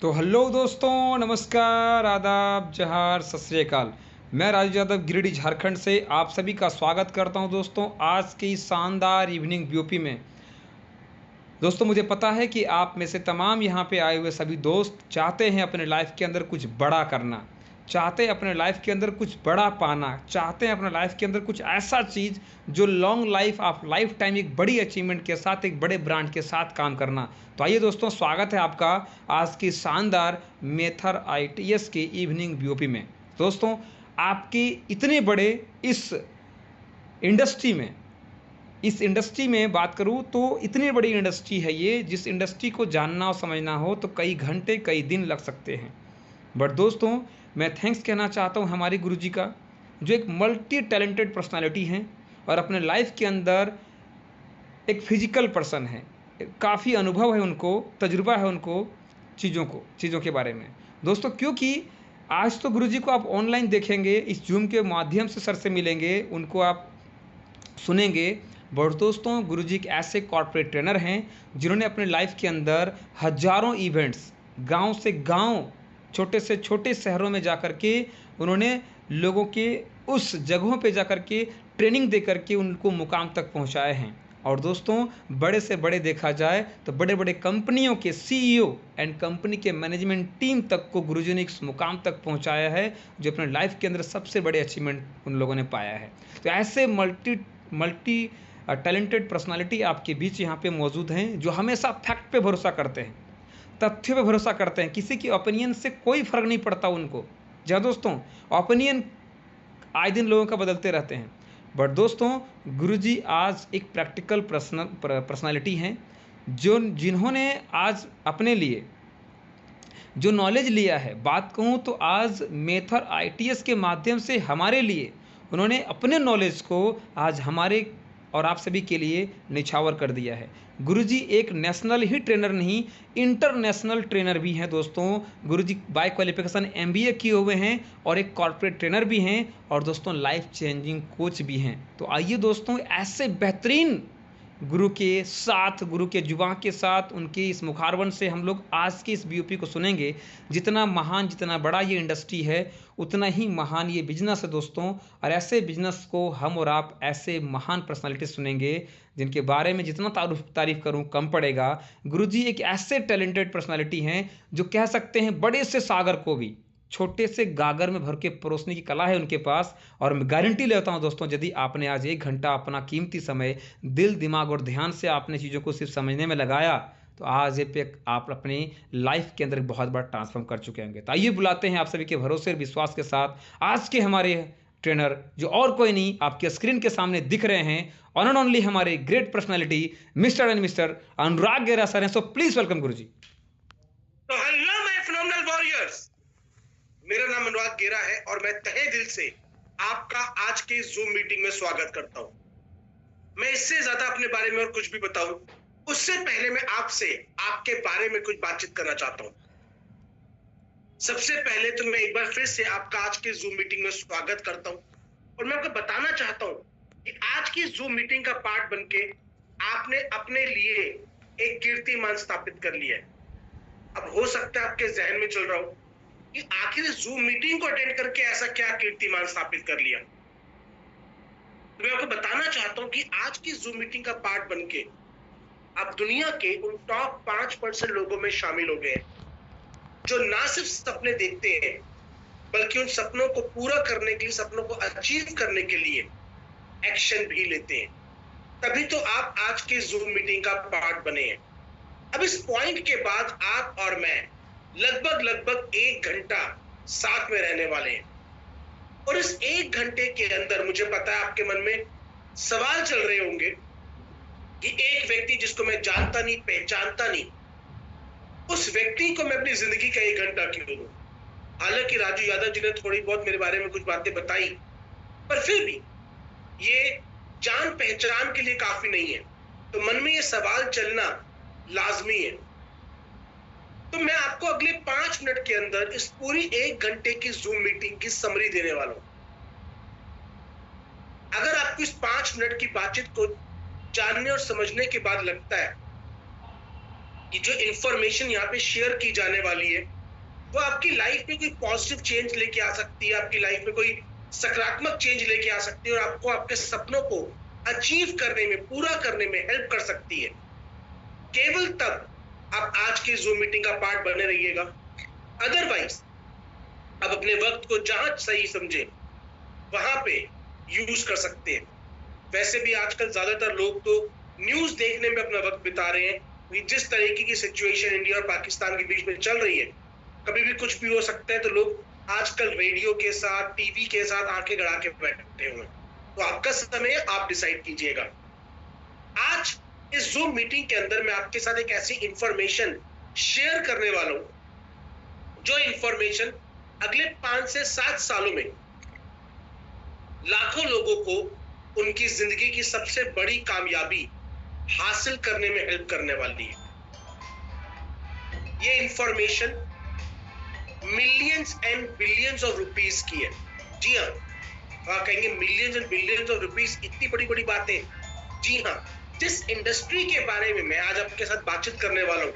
तो हेलो दोस्तों, नमस्कार, आदाब, जहार, सत श्री अकाल। मैं राजू यादव गिरिडीह झारखंड से आप सभी का स्वागत करता हूं दोस्तों आज की इस शानदार इवनिंग बीओपी में। दोस्तों, मुझे पता है कि आप में से तमाम यहाँ पे आए हुए सभी दोस्त चाहते हैं अपने लाइफ के अंदर कुछ बड़ा करना, चाहते हैं अपने लाइफ के अंदर कुछ बड़ा पाना, चाहते हैं अपने लाइफ के अंदर कुछ ऐसा चीज़ जो long life of life time एक बड़ी अचीवमेंट के साथ, एक बड़े ब्रांड के साथ काम करना। तो आइए दोस्तों, स्वागत है आपका आज की शानदार मेथर आईटीएस के इवनिंग बीओपी में। दोस्तों, आपकी इतने बड़े इस इंडस्ट्री में बात करूँ तो इतनी बड़ी इंडस्ट्री है ये, जिस इंडस्ट्री को जानना और समझना हो तो कई घंटे कई दिन लग सकते हैं। बट दोस्तों, मैं थैंक्स कहना चाहता हूँ हमारे गुरुजी का, जो एक मल्टी टैलेंटेड पर्सनालिटी हैं और अपने लाइफ के अंदर एक फिजिकल पर्सन है। काफ़ी अनुभव है उनको, तजुर्बा है उनको चीज़ों के बारे में। दोस्तों, क्योंकि आज तो गुरुजी को आप ऑनलाइन देखेंगे, इस जूम के माध्यम से सर से मिलेंगे, उनको आप सुनेंगे। बट दोस्तों, गुरुजी एक ऐसे कॉर्पोरेट ट्रेनर हैं जिन्होंने अपने लाइफ के अंदर हजारों इवेंट्स, गांव से गांव, छोटे से छोटे शहरों में जाकर के उन्होंने लोगों के उस जगहों पे जाकर के ट्रेनिंग दे करके उनको मुकाम तक पहुंचाए हैं। और दोस्तों, बड़े से बड़े देखा जाए तो बड़े बड़े कंपनियों के सीईओ एंड कंपनी के मैनेजमेंट टीम तक को गुरुजी ने इस मुकाम तक पहुंचाया है, जो अपने लाइफ के अंदर सबसे बड़े अचीवमेंट उन लोगों ने पाया है। तो ऐसे मल्टी मल्टी टैलेंटेड पर्सनालिटी आपके बीच यहाँ पे मौजूद हैं, जो हमेशा फैक्ट पे भरोसा करते हैं, तथ्यों पे भरोसा करते हैं। किसी की ओपिनियन से कोई फर्क नहीं पड़ता उनको। जहाँ दोस्तों, ओपिनियन आए दिन लोगों का बदलते रहते हैं। बट दोस्तों, गुरुजी आज एक प्रैक्टिकल पर्सनालिटी हैं, जिन्होंने आज अपने लिए जो नॉलेज लिया है, बात कहूँ तो आज मेथर आईटीएस के माध्यम से हमारे लिए उन्होंने अपने नॉलेज को आज हमारे और आप सभी के लिए निछावर कर दिया है। गुरुजी एक नेशनल ही ट्रेनर नहीं, इंटरनेशनल ट्रेनर भी हैं दोस्तों। गुरुजी बाय क्वालिफिकेशन एमबीए किए हुए हैं और एक कॉर्पोरेट ट्रेनर भी हैं और दोस्तों लाइफ चेंजिंग कोच भी हैं। तो आइए दोस्तों, ऐसे बेहतरीन गुरु के साथ, गुरु के जुबान के साथ, उनके इस मुखारवन से हम लोग आज की इस बीओपी को सुनेंगे। जितना महान, जितना बड़ा ये इंडस्ट्री है, उतना ही महान ये बिजनेस है दोस्तों। और ऐसे बिजनेस को हम और आप ऐसे महान पर्सनालिटी सुनेंगे जिनके बारे में जितना तारीफ करूं कम पड़ेगा। गुरुजी एक ऐसे टैलेंटेड पर्सनालिटी हैं जो कह सकते हैं बड़े से सागर को भी छोटे से गागर में भर के परोसने की कला है उनके पास। और मैं गारंटी लेता हूं दोस्तों, यदि आपने आज 1 घंटा अपना कीमती समय दिल, दिमाग और ध्यान से आपने चीज़ों को सिर्फ समझने में लगाया, तो आज ये पे आप अपनी लाइफ के अंदर बहुत बड़ा ट्रांसफॉर्म कर चुके होंगे। तो आइए बुलाते हैं आप सभी के भरोसे और विश्वास के साथ आज के हमारे ट्रेनर, जो और कोई नहीं आपके स्क्रीन के सामने दिख रहे हैं, ऑन एंड ओनली हमारे great personality mister and mister Anurag Gera sir हैं। So please welcome guruji. तो हेलो माय फिनोमिनल वॉरियर्स, मेरा नाम अनुराग गेरा है और मैं तहे दिल से आपका आज के जूम मीटिंग में स्वागत करता हूं। मैं इससे ज्यादा अपने बारे में और कुछ भी बताऊं, उससे पहले मैं आपसे आपके बारे में कुछ बातचीत करना चाहता हूं। सबसे पहले तो मैं एक बार फिर से आपका आज के जूम मीटिंग में स्वागत करता हूं और मैं आपको बताना चाहता हूं कि आज की जूम मीटिंग का पार्ट बनके आपने अपने लिए एक कीर्तिमान स्थापित कर लिया है। अब हो सकता है आपके जहन में चल रहा हो कि आखिर इस जूम मीटिंग को अटेंड करके ऐसा क्या कीर्तिमान स्थापित कर लिया। तो मैं आपको बताना चाहता हूं कि आज की जूम मीटिंग का पार्ट बनके आप दुनिया के उन टॉप 5% लोगों में शामिल हो गए हैं, जो ना सिर्फ सपने देखते हैं बल्कि उन सपनों को पूरा करने के लिए, सपनों को अचीव करने के लिए एक्शन भी लेते हैं। तभी तो आप आज के जूम मीटिंग का पार्ट बने हैं। अब इस पॉइंट के बाद आप और मैं लगभग 1 घंटा साथ में रहने वाले हैं और इस 1 घंटे के अंदर मुझे पता है आपके मन में सवाल चल रहे होंगे कि एक व्यक्ति जिसको मैं जानता नहीं, पहचानता नहीं, उस व्यक्ति को मैं अपनी जिंदगी का 1 घंटा क्यों दूं। हालांकि राजू यादव जी ने थोड़ी बहुत मेरे बारे में कुछ बातें बताई, पर फिर भी ये जान पहचान के लिए काफी नहीं है, तो मन में ये सवाल चलना लाजमी है। तो मैं आपको अगले 5 मिनट के अंदर इस पूरी 1 घंटे की जूम मीटिंग की समरी देने वाला हूं। अगर आपको इस 5 मिनट की बातचीत को जानने और समझने के बाद लगता है कि जो इंफॉर्मेशन यहाँ पे शेयर की जाने वाली है वो आपकी लाइफ में कोई पॉजिटिव चेंज लेके आ सकती है, आपकी लाइफ में कोई सकारात्मक चेंज लेके आ सकती है और आपको आपके सपनों को अचीव करने में, पूरा करने में हेल्प कर सकती है। केवल तब आप आज की जूम मीटिंग का पार्ट बने रहिएगा। अदरवाइज आप अपने वक्त को जहां सही समझे वहां पे यूज कर सकते हैं। वैसे भी आजकल ज्यादातर लोग तो न्यूज देखने में अपना वक्त बिता रहे हैं। जिस तरीके की सिचुएशन इंडिया और पाकिस्तान के बीच में चल रही है, कभी भी कुछ भी हो सकता है, तो लोग आजकल रेडियो के साथ, टीवी के साथ आंखें गड़ा के बैठे हुए हैं। तो आपका समय आप डिसाइड कीजिएगा। आज इस जूम मीटिंग के अंदर मैं आपके साथ एक ऐसी इंफॉर्मेशन शेयर करने वाला हूं जो इंफॉर्मेशन अगले 5 से 7 सालों में लाखों लोगों को उनकी जिंदगी की सबसे बड़ी कामयाबी हासिल करने में हेल्प करने वाली है। ये information millions and billions of rupees की है। जी हाँ, आप कहेंगे millions and billions of rupees, इतनी बड़ी बड़ी बातें। जी हाँ, जिस इंडस्ट्री के बारे में मैं आज आपके साथ बातचीत करने वाला हूं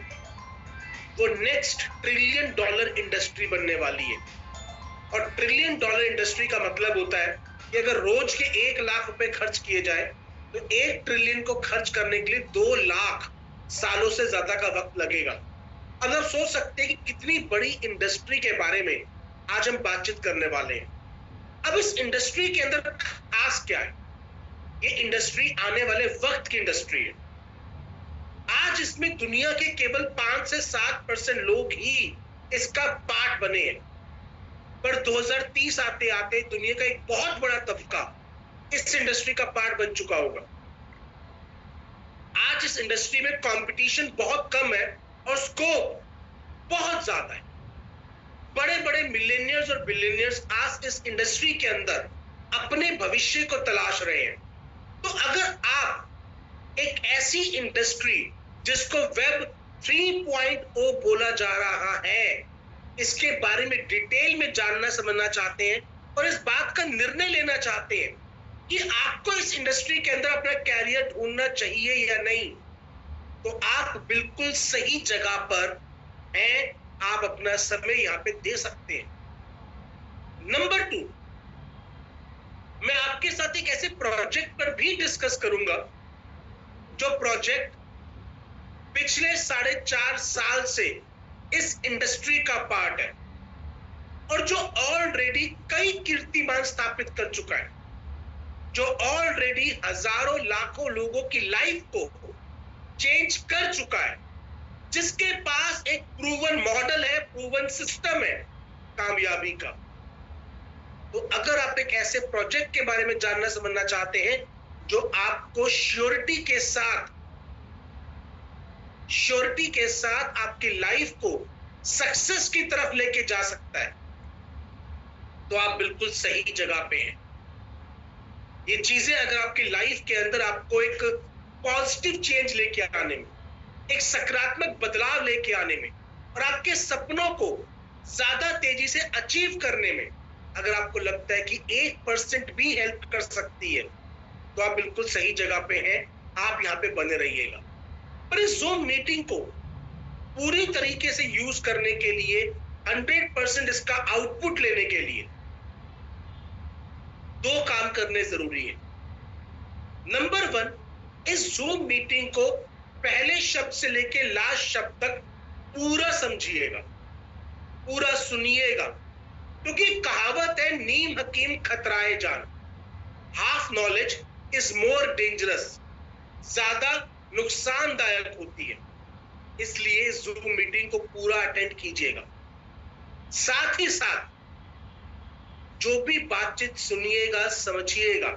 वो नेक्स्ट $1 ट्रिलियन इंडस्ट्री बनने वाली है। और $1 ट्रिलियन इंडस्ट्री का मतलब होता है कि अगर रोज के 1 लाख रुपए खर्च किए जाए तो 1 ट्रिलियन को खर्च करने के लिए 2 लाख सालों से ज्यादा का वक्त लगेगा। अब आप सोच सकते हैं कि कितनी बड़ी इंडस्ट्री के बारे में आज हम बातचीत करने वाले हैं। अब इस इंडस्ट्री के अंदर खास क्या है? ये इंडस्ट्री आने वाले वक्त की इंडस्ट्री है। आज इसमें दुनिया के केवल 5 से 7% लोग ही इसका पार्ट बने हैं, पर 2030 आते आते दुनिया का एक बहुत बड़ा तबका इस इंडस्ट्री का पार्ट बन चुका होगा। आज इस इंडस्ट्री में कंपटीशन बहुत कम है और स्कोप बहुत ज्यादा है। बड़े बड़े मिलेनियर्स और बिलियनियर्स आज इस इंडस्ट्री के अंदर अपने भविष्य को तलाश रहे हैं। तो अगर आप एक ऐसी इंडस्ट्री जिसको वेब 3.0 बोला जा रहा है, इसके बारे में डिटेल में जानना समझना चाहते हैं और इस बात का निर्णय लेना चाहते हैं कि आपको इस इंडस्ट्री के अंदर अपना कैरियर ढूंढना चाहिए या नहीं, तो आप बिल्कुल सही जगह पर हैं। आप अपना समय यहां पे दे सकते हैं। नंबर 2, मैं आपके साथ एक ऐसे प्रोजेक्ट पर भी डिस्कस करूंगा जो प्रोजेक्ट पिछले 4.5 साल से इस इंडस्ट्री का पार्ट है और जो ऑलरेडी कई कीर्तिमान स्थापित कर चुका है, जो ऑलरेडी हजारों लाखों लोगों की लाइफ को चेंज कर चुका है, जिसके पास एक प्रूवन मॉडल है, प्रूवन सिस्टम है कामयाबी का। तो अगर आप एक ऐसे प्रोजेक्ट के बारे में जानना समझना चाहते हैं जो आपको श्योरिटी के साथ आपकी लाइफ को सक्सेस की तरफ लेके जा सकता है, तो आप बिल्कुल सही जगह पे हैं। ये चीजें अगर आपकी लाइफ के अंदर आपको एक पॉजिटिव चेंज लेके आने में, एक सकारात्मक बदलाव लेके आने में और आपके सपनों को ज्यादा तेजी से अचीव करने में अगर आपको लगता है कि 1% भी हेल्प कर सकती है, तो आप बिल्कुल सही जगह पे हैं। आप यहाँ पे बने रहिएगा। पर इस जूम मीटिंग को पूरी तरीके से यूज करने के लिए, 100% इसका आउटपुट लेने के लिए 2 काम करने जरूरी है। नंबर 1, इस जूम मीटिंग को पहले शब्द से लेके लास्ट शब्द तक पूरा समझिएगा, पूरा सुनिएगा, क्योंकि कहावत है नीम हकीम खतराए जान, half knowledge is more dangerous, ज्यादा नुकसानदायक होती है। इसलिए जूम मीटिंग को पूरा अटेंड कीजिएगा। साथ ही साथ जो भी बातचीत सुनिएगा, समझिएगा,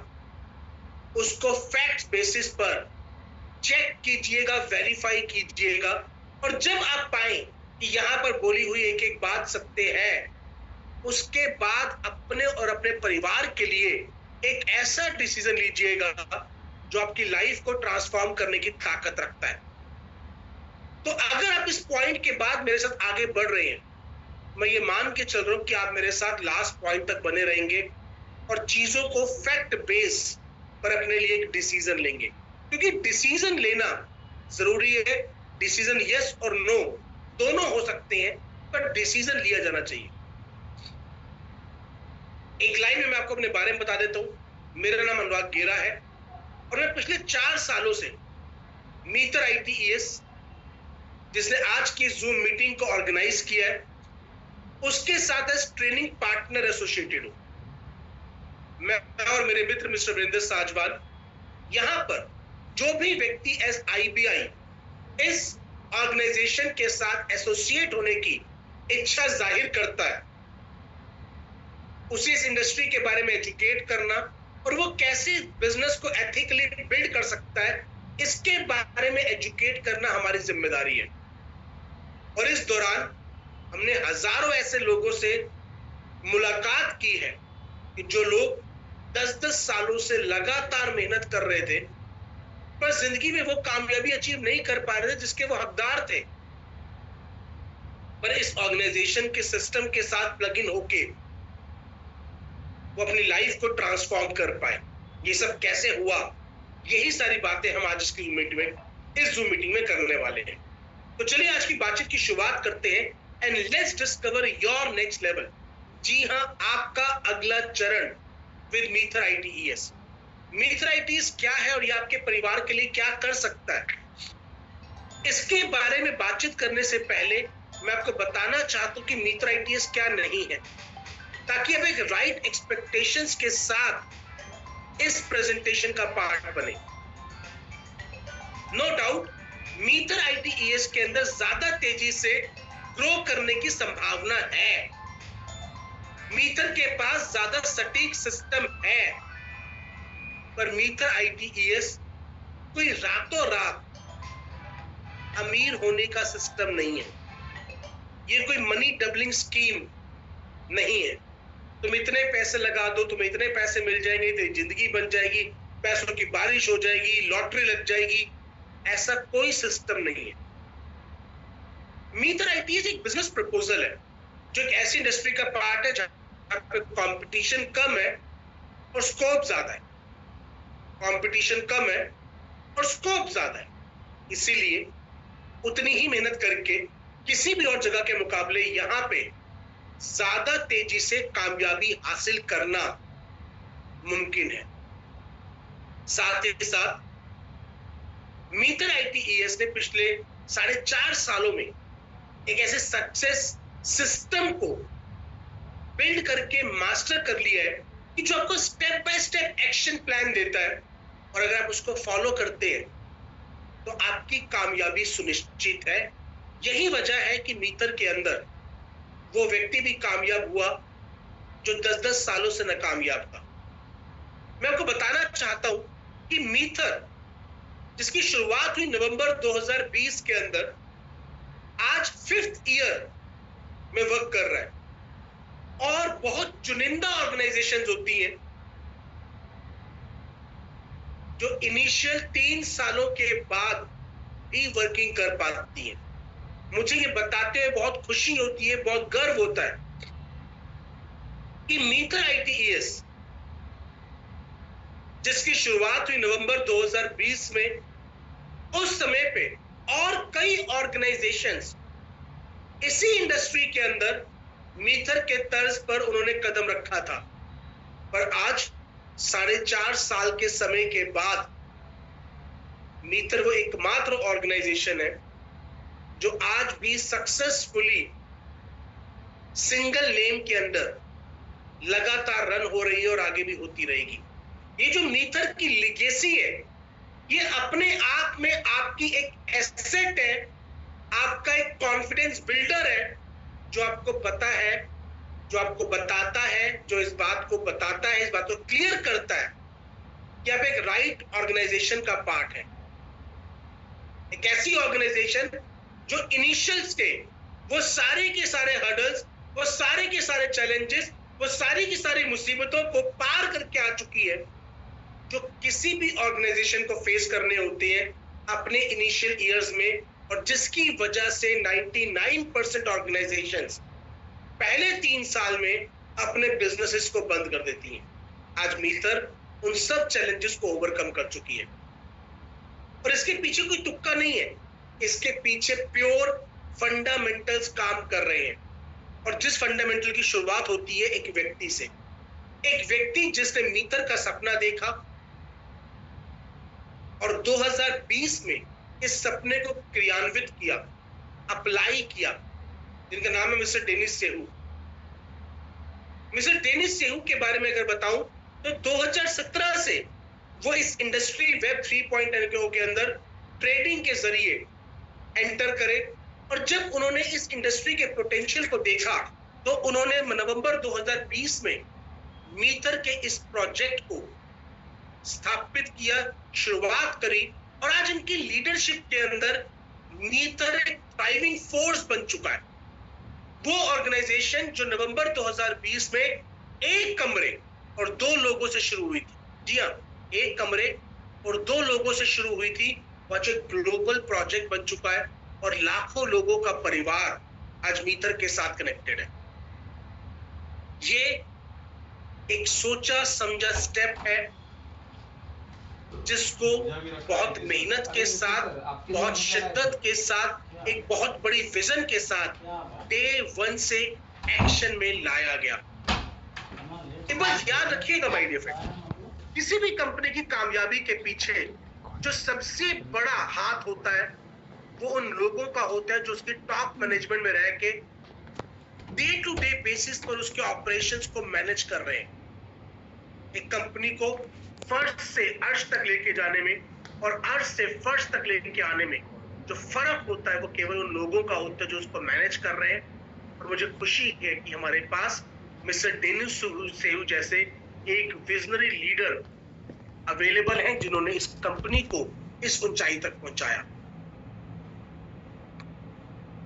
उसको फैक्ट बेसिस पर चेक कीजिएगा, वेरीफाई कीजिएगा। और जब आप पाए कि यहां पर बोली हुई एक एक बात सत्य है, उसके बाद अपने और अपने परिवार के लिए एक ऐसा डिसीजन लीजिएगा जो आपकी लाइफ को ट्रांसफॉर्म करने की ताकत रखता है। तो अगर आप इस पॉइंट के बाद मेरे साथ आगे बढ़ रहे हैं, मैं ये मान के चल रहा हूं कि आप मेरे साथ लास्ट पॉइंट तक बने रहेंगे और चीजों को फैक्ट बेस पर अपने लिए एक डिसीजन लेंगे, क्योंकि डिसीजन लेना जरूरी है, डिसीजन यस और नो दोनों हो सकते हैं, पर डिसीजन लिया जाना चाहिए। एक लाइन में मैं आपको अपने बारे में बता देता हूं। मेरा नाम अनुराग गेरा है और मैं पिछले 4 सालों से मीटर ITES, जिसने आज की जूम मीटिंग को ऑर्गेनाइज किया है, उसके साथ एज ट्रेनिंग पार्टनर एसोसिएटेड हूं। मैं और मेरे मित्र मिस्टर वीरेंद्र साजवाल यहां पर जो भी व्यक्ति एज IBI इस ऑर्गेनाइजेशन के साथ एसोसिएट होने की इच्छा जाहिर करता है, उसे इस इंडस्ट्री के बारे में एजुकेट करना और वो कैसे बिजनेस को एथिकली बिल्ड कर सकता है, इसके बारे में एजुकेट करना हमारी जिम्मेदारी है। और इस दौरान हमने हजारों ऐसे लोगों से मुलाकात की है कि जो लोग 10-10 सालों से लगातार मेहनत कर रहे थे, पर जिंदगी में वो कामयाबी अचीव नहीं कर पा रहे थे जिसके वो हकदार थे, पर इस ऑर्गेनाइजेशन के सिस्टम के साथ प्लग इन होके वो अपनी लाइफ को ट्रांसफॉर्म कर पाए। ये सब कैसे हुआ, यही सारी बातें हम आज इस जूम मीटिंग में करने वाले हैं। तो चलिए आज की बातचीत की शुरुआत करते हैं and let's discover your next level. जी हां, आपका अगला चरण with meter ITES। Meter ITES क्या है और ये आपके परिवार के लिए क्या कर सकता है, इसके बारे में बातचीत करने से पहले मैं आपको बताना चाहता हूं कि मीटर ITES क्या नहीं है, ताकि आप एक राइट एक्सपेक्टेशंस के साथ इस प्रेजेंटेशन का पार्ट बने। नो डाउट मीटर ITES के अंदर ज्यादा तेजी से ग्रो करने की संभावना है। मीटर के पास ज्यादा सटीक सिस्टम है, पर मीटर ITES कोई रातों रात अमीर होने का सिस्टम नहीं है। ये कोई मनी डबलिंग स्कीम नहीं है। तुम इतने पैसे लगा दो, तुम्हें इतने पैसे मिल जाएंगे, तेरी जिंदगी बन जाएगी, पैसों की बारिश हो जाएगी, लॉटरी लग जाएगी, ऐसा कोई सिस्टम नहीं है। मीटर ITES एक बिजनेस प्रपोजल है जो एक ऐसी इंडस्ट्री का पार्ट है जहां पे कंपटीशन कम है और स्कोप ज्यादा है। कंपटीशन कम है और स्कोप ज्यादा है, इसीलिए उतनी ही मेहनत करके किसी भी और जगह के मुकाबले यहां पे ज्यादा तेजी से कामयाबी हासिल करना मुमकिन है। साथ ही साथ मीटर ITES ने पिछले 4.5 सालों में एक ऐसे सक्सेस सिस्टम को बिल्ड करके मास्टर कर लिया है कि जो आपको step by step action plan देता है, और अगर आप उसको फॉलो करते हैं तो आपकी कामयाबी सुनिश्चित है। यही वजह है कि मीटर के अंदर वो व्यक्ति भी कामयाब हुआ जो 10-10 सालों से नाकामयाब था। मैं आपको बताना चाहता हूं कि मीटर, जिसकी शुरुआत हुई नवंबर 2020 के अंदर, आज 5th ईयर में वर्क कर रहा है। और बहुत चुनिंदा ऑर्गेनाइजेशंस होती हैं जो इनिशियल 3 सालों के बाद भी वर्किंग कर पाती हैं। मुझे ये बताते हुए बहुत खुशी होती है, बहुत गर्व होता है कि मीटर ITES, जिसकी शुरुआत हुई नवंबर 2020 में, उस समय पे और कई ऑर्गेनाइजेशंस इसी इंडस्ट्री के अंदर मीटर के तर्ज पर उन्होंने कदम रखा था, पर आज 4.5 साल के समय के बाद मीटर वो एकमात्र ऑर्गेनाइजेशन है जो आज भी सक्सेसफुली सिंगल नेम के अंदर लगातार रन हो रही है और आगे भी होती रहेगी। ये जो मीटर की लिगेसी है, ये अपने आप में आपकी एक एसेट है, आपका एक कॉन्फिडेंस बिल्डर है, जो आपको पता है, जो आपको बताता है, जो इस बात को बताता है, इस बात को क्लियर करता है कि आप एक राइट ऑर्गेनाइजेशन का पार्ट है। एक ऐसी ऑर्गेनाइजेशन जो इनिशियल स्टेज, वो सारे के सारे हर्डल्स, वो सारे के सारे चैलेंजेस, वो सारी की सारी मुसीबतों को पार करके आ चुकी है, जो किसी भी ऑर्गेनाइजेशन को फेस करने होते हैं अपने इनिशियल ईयर्स में, और जिसकी वजह से 99% ऑर्गेनाइजेशंस पहले 3 साल में अपने बिजनेसेस को बंद कर देती हैं। आज मीटर उन सब चैलेंजेस को ओवरकम कर चुकी है, और इसके पीछे कोई तुक्का नहीं है। इसके पीछे प्योर फंडामेंटल्स काम कर रहे हैं। और जिस फंडामेंटल की शुरुआत होती है एक व्यक्ति से, एक व्यक्ति जिसने मीटर का सपना देखा और 2020 में इस सपने को क्रियान्वित किया, अप्लाई किया, जिनका नाम है मिस्टर डेनिस सेहू। मिस्टर डेनिस सेहू के बारे में अगर बताऊं तो 2017 से वो इस इंडस्ट्री वेब 3.0 के अंदर ट्रेडिंग के जरिए एंटर करे। और जब उन्होंने इस इंडस्ट्री के पोटेंशियल को देखा तो उन्होंने नवंबर 2020 में मीटर के इस प्रोजेक्ट को स्थापित किया, शुरुआत करी, और आज इनकी लीडरशिप के अंदर मीटर एक ड्राइविंग फोर्स बन चुका है। वो ऑर्गेनाइजेशन जो नवंबर 2020 में एक कमरे और 2 लोगों से शुरू हुई थी, जी हाँ, एक कमरे और 2 लोगों से शुरू हुई थी, वो आज एक ग्लोबल प्रोजेक्ट बन चुका है और लाखों लोगों का परिवार आज मीटर के साथ कनेक्टेड है। ये एक सोचा समझा स्टेप है जिसको बहुत मेहनत के साथ, बहुत शिद्दत के साथ, एक बहुत बड़ी विजन के साथ डे 1 से एक्शन में लाया गया। एक बात याद रखिएगा माय डियर फ्रेंड, किसी भी कंपनी की कामयाबी के पीछे जो सबसे बड़ा हाथ होता है वो उन लोगों का होता है जो उसके टॉप मैनेजमेंट में रह के डे टू डे बेसिस पर उसके ऑपरेशंस को मैनेज कर रहे हैं। एक कंपनी को फर्श से अर्श तक लेके जाने में और अर्श से फर्श तक लेके आने में जो फर्क होता है वो केवल उन लोगों का होता है जो उसको मैनेज कर रहे हैं। और मुझे खुशी है कि हमारे पास मिस्टर डेनिस सेहू जैसे एक विजनरी लीडर अवेलेबल हैं जिन्होंने इस कंपनी को इस ऊंचाई तक पहुंचाया।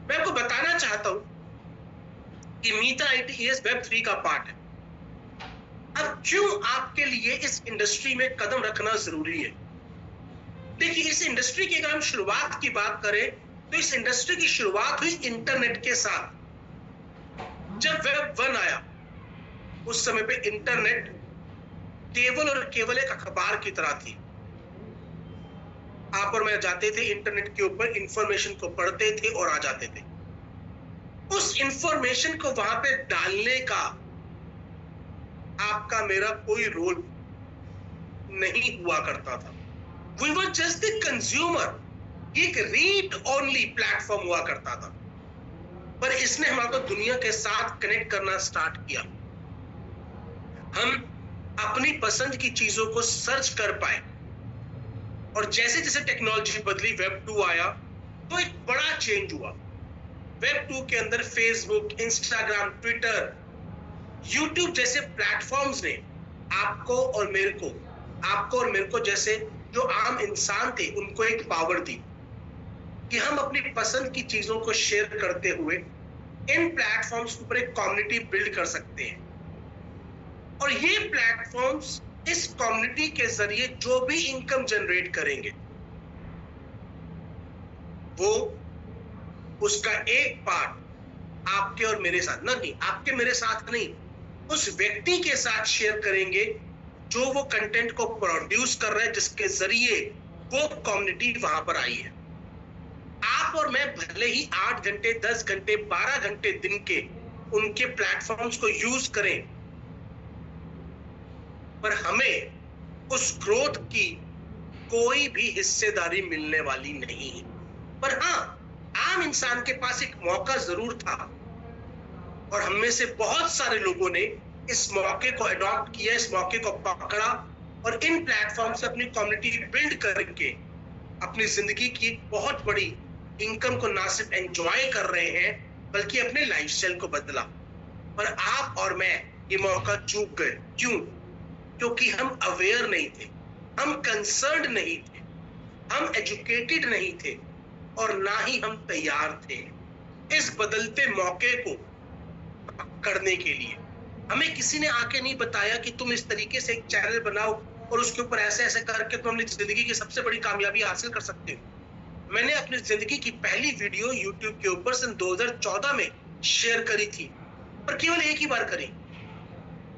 मैं आपको बताना चाहता हूं कि मीटर ITES वेब 3 का पार्ट है। अब क्यों आपके लिए इस इंडस्ट्री में कदम रखना जरूरी है? देखिए, इस इंडस्ट्री की अगर हम शुरुआत की बात करें तो इस इंडस्ट्री की शुरुआत हुई इंटरनेट के साथ। जब वेब 1 आया उस समय पे इंटरनेट केवल और केवल एक अखबार की तरह थी। आप और मैं जाते थे इंटरनेट के ऊपर, इंफॉर्मेशन को पढ़ते थे और आ जाते थे। उस इंफॉर्मेशन को वहां पे डालने का आपका मेरा कोई रोल नहीं हुआ करता था। We were just the consumer। एक रीड ओनली प्लेटफॉर्म हुआ करता था, पर इसने हमारे दुनिया के साथ कनेक्ट करना स्टार्ट किया। हम अपनी पसंद की चीजों को सर्च कर पाए और जैसे जैसे टेक्नोलॉजी बदली, वेब 2 आया तो एक बड़ा चेंज हुआ। वेब 2 के अंदर फेसबुक, इंस्टाग्राम, ट्विटर, यूट्यूब जैसे प्लेटफॉर्म्स ने आपको और मेरे को जैसे जो आम इंसान थे उनको एक पावर दी कि हम अपनी पसंद की चीजों को शेयर करते हुए इन प्लेटफॉर्म्स के ऊपर एक कम्युनिटी बिल्ड कर सकते हैं। और ये प्लेटफॉर्म्स इस कम्युनिटी के जरिए जो भी इनकम जनरेट करेंगे वो उसका एक पार्ट आपके और मेरे साथ नहीं, आपके मेरे साथ नहीं, उस व्यक्ति के साथ शेयर करेंगे जो वो कंटेंट को प्रोड्यूस कर रहा है, जिसके जरिए वो कम्युनिटी वहां पर आई है। आप और मैं भले ही 8 घंटे, 10 घंटे, 12 घंटे दिन के उनके प्लेटफॉर्म्स को यूज करें, पर हमें उस ग्रोथ की कोई भी हिस्सेदारी मिलने वाली नहीं है। पर हाँ, आम इंसान के पास एक मौका जरूर था और हम में से बहुत सारे लोगों ने इस मौके को अडॉप्ट किया, इस मौके को पकड़ा और इन प्लेटफॉर्म से अपनी कम्युनिटी बिल्ड करके अपनी जिंदगी की बहुत बड़ी इनकम को ना सिर्फ एंजॉय कर रहे हैं बल्कि अपने लाइफस्टाइल को बदला। पर आप और मैं ये मौका चूक गए। क्यों? क्योंकि हम अवेयर नहीं थे, हम कंसर्न्ड नहीं थे, हम एजुकेटेड नहीं थे और ना ही हम तैयार थे इस बदलते मौके को करने के लिए। हमें किसी ने आके नहीं बताया कि तुम इस तरीके से एक चैनल बनाओ और उसके ऊपर ऐसे ऐसे करके तुम अपनी जिंदगी की सबसे बड़ी कामयाबी हासिल कर सकते हो। मैंने अपनी जिंदगी की पहली वीडियो YouTube के ऊपर सन 2014 में शेयर करी थी, पर केवल एक ही बार करी।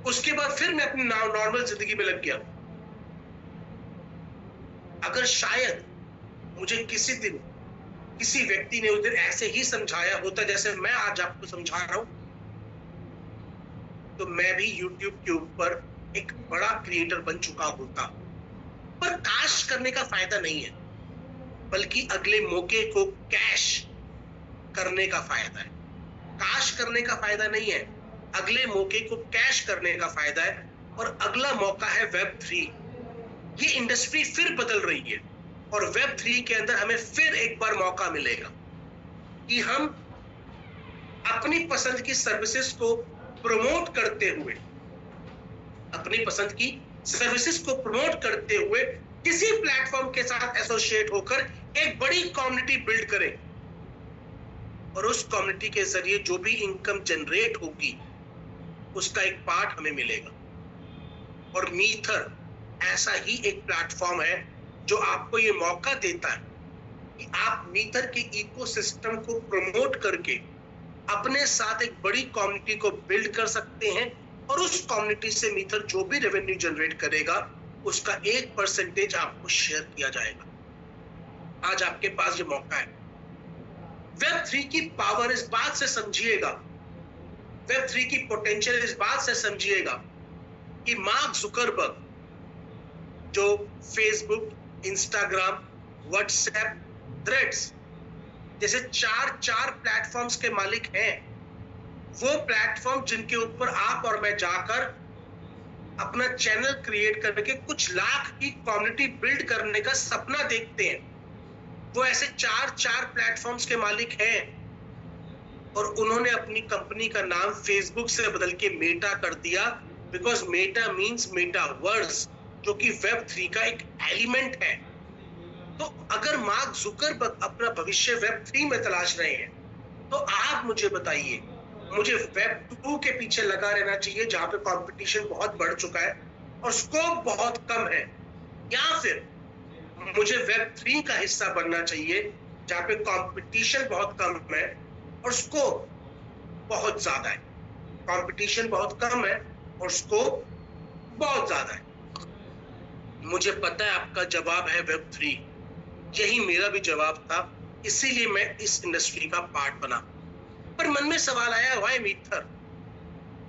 उसके बाद फिर मैं अपनी नॉर्मल जिंदगी में लग गया। अगर शायद मुझे किसी दिन किसी व्यक्ति ने उस दिन ऐसे ही समझाया होता जैसे मैं आज आपको समझा रहा हूं, तो मैं भी YouTube के ऊपर एक बड़ा क्रिएटर बन चुका होता। पर काश करने का फायदा नहीं है, बल्कि अगले मौके को कैश करने का फायदा है। काश करने का फायदा नहीं है, अगले मौके को कैश करने का फायदा है। और अगला मौका है Web3। ये इंडस्ट्री फिर बदल रही है और Web3 के अंदर हमें फिर एक बार मौका मिलेगा कि हम अपनी पसंद की सर्विसेज को प्रमोट करते हुए, अपनी पसंद की सर्विसेज को प्रमोट करते हुए किसी प्लेटफॉर्म के साथ एसोसिएट होकर एक बड़ी कम्युनिटी बिल्ड करें, और उस कम्युनिटी के जरिए जो भी इनकम जनरेट होगी उसका एक पार्ट हमें मिलेगा। और मीथर ऐसा ही एक प्लेटफॉर्म है जो आपको ये मौका देता है कि आप मीथर के इकोसिस्टम को प्रमोट करके अपने साथ एक बड़ी कम्युनिटी को बिल्ड कर सकते हैं, और उस कम्युनिटी से मीथर जो भी रेवेन्यू जनरेट करेगा उसका 1% आपको शेयर किया जाएगा। आज आपके पास ये मौका है। Web3 की पावर इस बात से समझिएगा, Web3 की पोटेंशियल इस बात से समझिएगा कि मार्क जुकरबर्ग जो फेसबुक, इंस्टाग्राम, व्हाट्सएप, थ्रेड्स जैसे चार प्लेटफॉर्म्स के मालिक हैं, वो प्लेटफॉर्म जिनके ऊपर आप और मैं जाकर अपना चैनल क्रिएट करके कुछ लाख की कम्युनिटी बिल्ड करने का सपना देखते हैं, वो ऐसे चार प्लेटफॉर्म्स के मालिक हैं। और उन्होंने अपनी कंपनी का नाम फेसबुक से बदल के मेटा कर दिया, बिकॉज मेटा मीन्स मेटावर्स, जो कि Web3 का एक एलिमेंट है। तो अगर मार्क जुकरबर्ग अपना भविष्य Web3 में तलाश रहे हैं, तो आप मुझे बताइए, मुझे Web2 के पीछे लगा रहना चाहिए जहां पे कंपटीशन बहुत बढ़ चुका है और स्कोप बहुत कम है, या फिर मुझे Web3 का हिस्सा बनना चाहिए जहां पे कंपटीशन बहुत कम है और स्कोप बहुत ज्यादा है। कंपटीशन बहुत कम है और स्कोप बहुत ज्यादा है। मुझे पता है आपका जवाब है Web3, यही मेरा भी जवाब था, इसीलिए मैं इस इंडस्ट्री का पार्ट बना। पर मन में सवाल आया, व्हाई मीथर,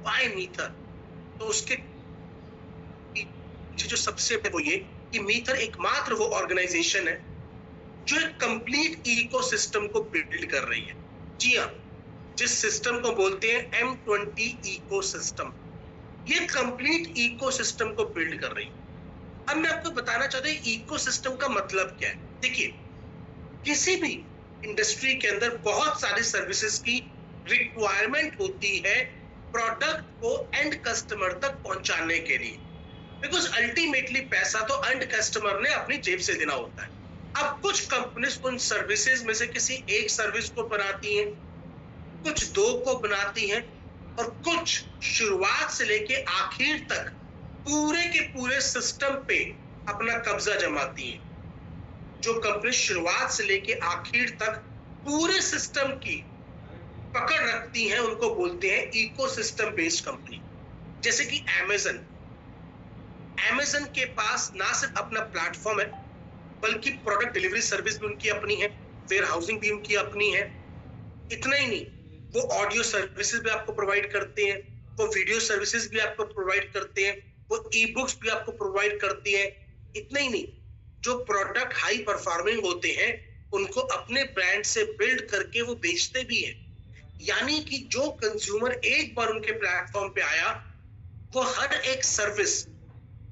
व्हाई मीथर? तो उसके जो सबसे वो ये कि मीथर एकमात्र वो ऑर्गेनाइजेशन है जो एक कंप्लीट इकोसिस्टम को बिल्ड कर रही है। जी हाँ, जिस सिस्टम को बोलते हैं M20 इकोसिस्टम, ये कंप्लीट इकोसिस्टम को बिल्ड कर रही है। अब मैं आपको बताना चाहता हूं इकोसिस्टम का मतलब क्या है। देखिए, किसी भी इंडस्ट्री के अंदर बहुत सारी सर्विसेज की रिक्वायरमेंट होती है प्रोडक्ट को एंड कस्टमर तक पहुंचाने के लिए, बिकॉज अल्टीमेटली पैसा तो एंड कस्टमर ने अपनी जेब से देना होता है। अब कुछ कंपनीज उन सर्विसेज में से किसी एक सर्विस को बनाती हैं, कुछ दो को बनाती हैं, और कुछ शुरुआत से लेके आखिर तक पूरे के पूरे सिस्टम पे अपना कब्जा जमाती हैं। जो कंपनी शुरुआत से लेके आखिर तक पूरे सिस्टम की पकड़ रखती हैं उनको बोलते हैं इकोसिस्टम बेस्ड कंपनी। जैसे कि अमेज़न के पास ना सिर्फ अपना प्लेटफॉर्म है, बल्कि प्रोडक्ट डिलीवरी सर्विस भी उनकी अपनी है, वेयर हाउसिंग भी उनकी अपनी है। इतना ही नहीं, वो ऑडियो सर्विसेज भी आपको प्रोवाइड करते हैं, वो वीडियो सर्विसेज भी आपको प्रोवाइड करते हैं, वो ई बुक्स भी आपको प्रोवाइड करती है। इतना ही नहीं, जो प्रोडक्ट हाई परफॉर्मिंग होते हैं उनको अपने ब्रांड से बिल्ड करके वो बेचते भी हैं। यानी कि जो कंज्यूमर एक बार उनके प्लेटफॉर्म पे आया, वो हर एक सर्विस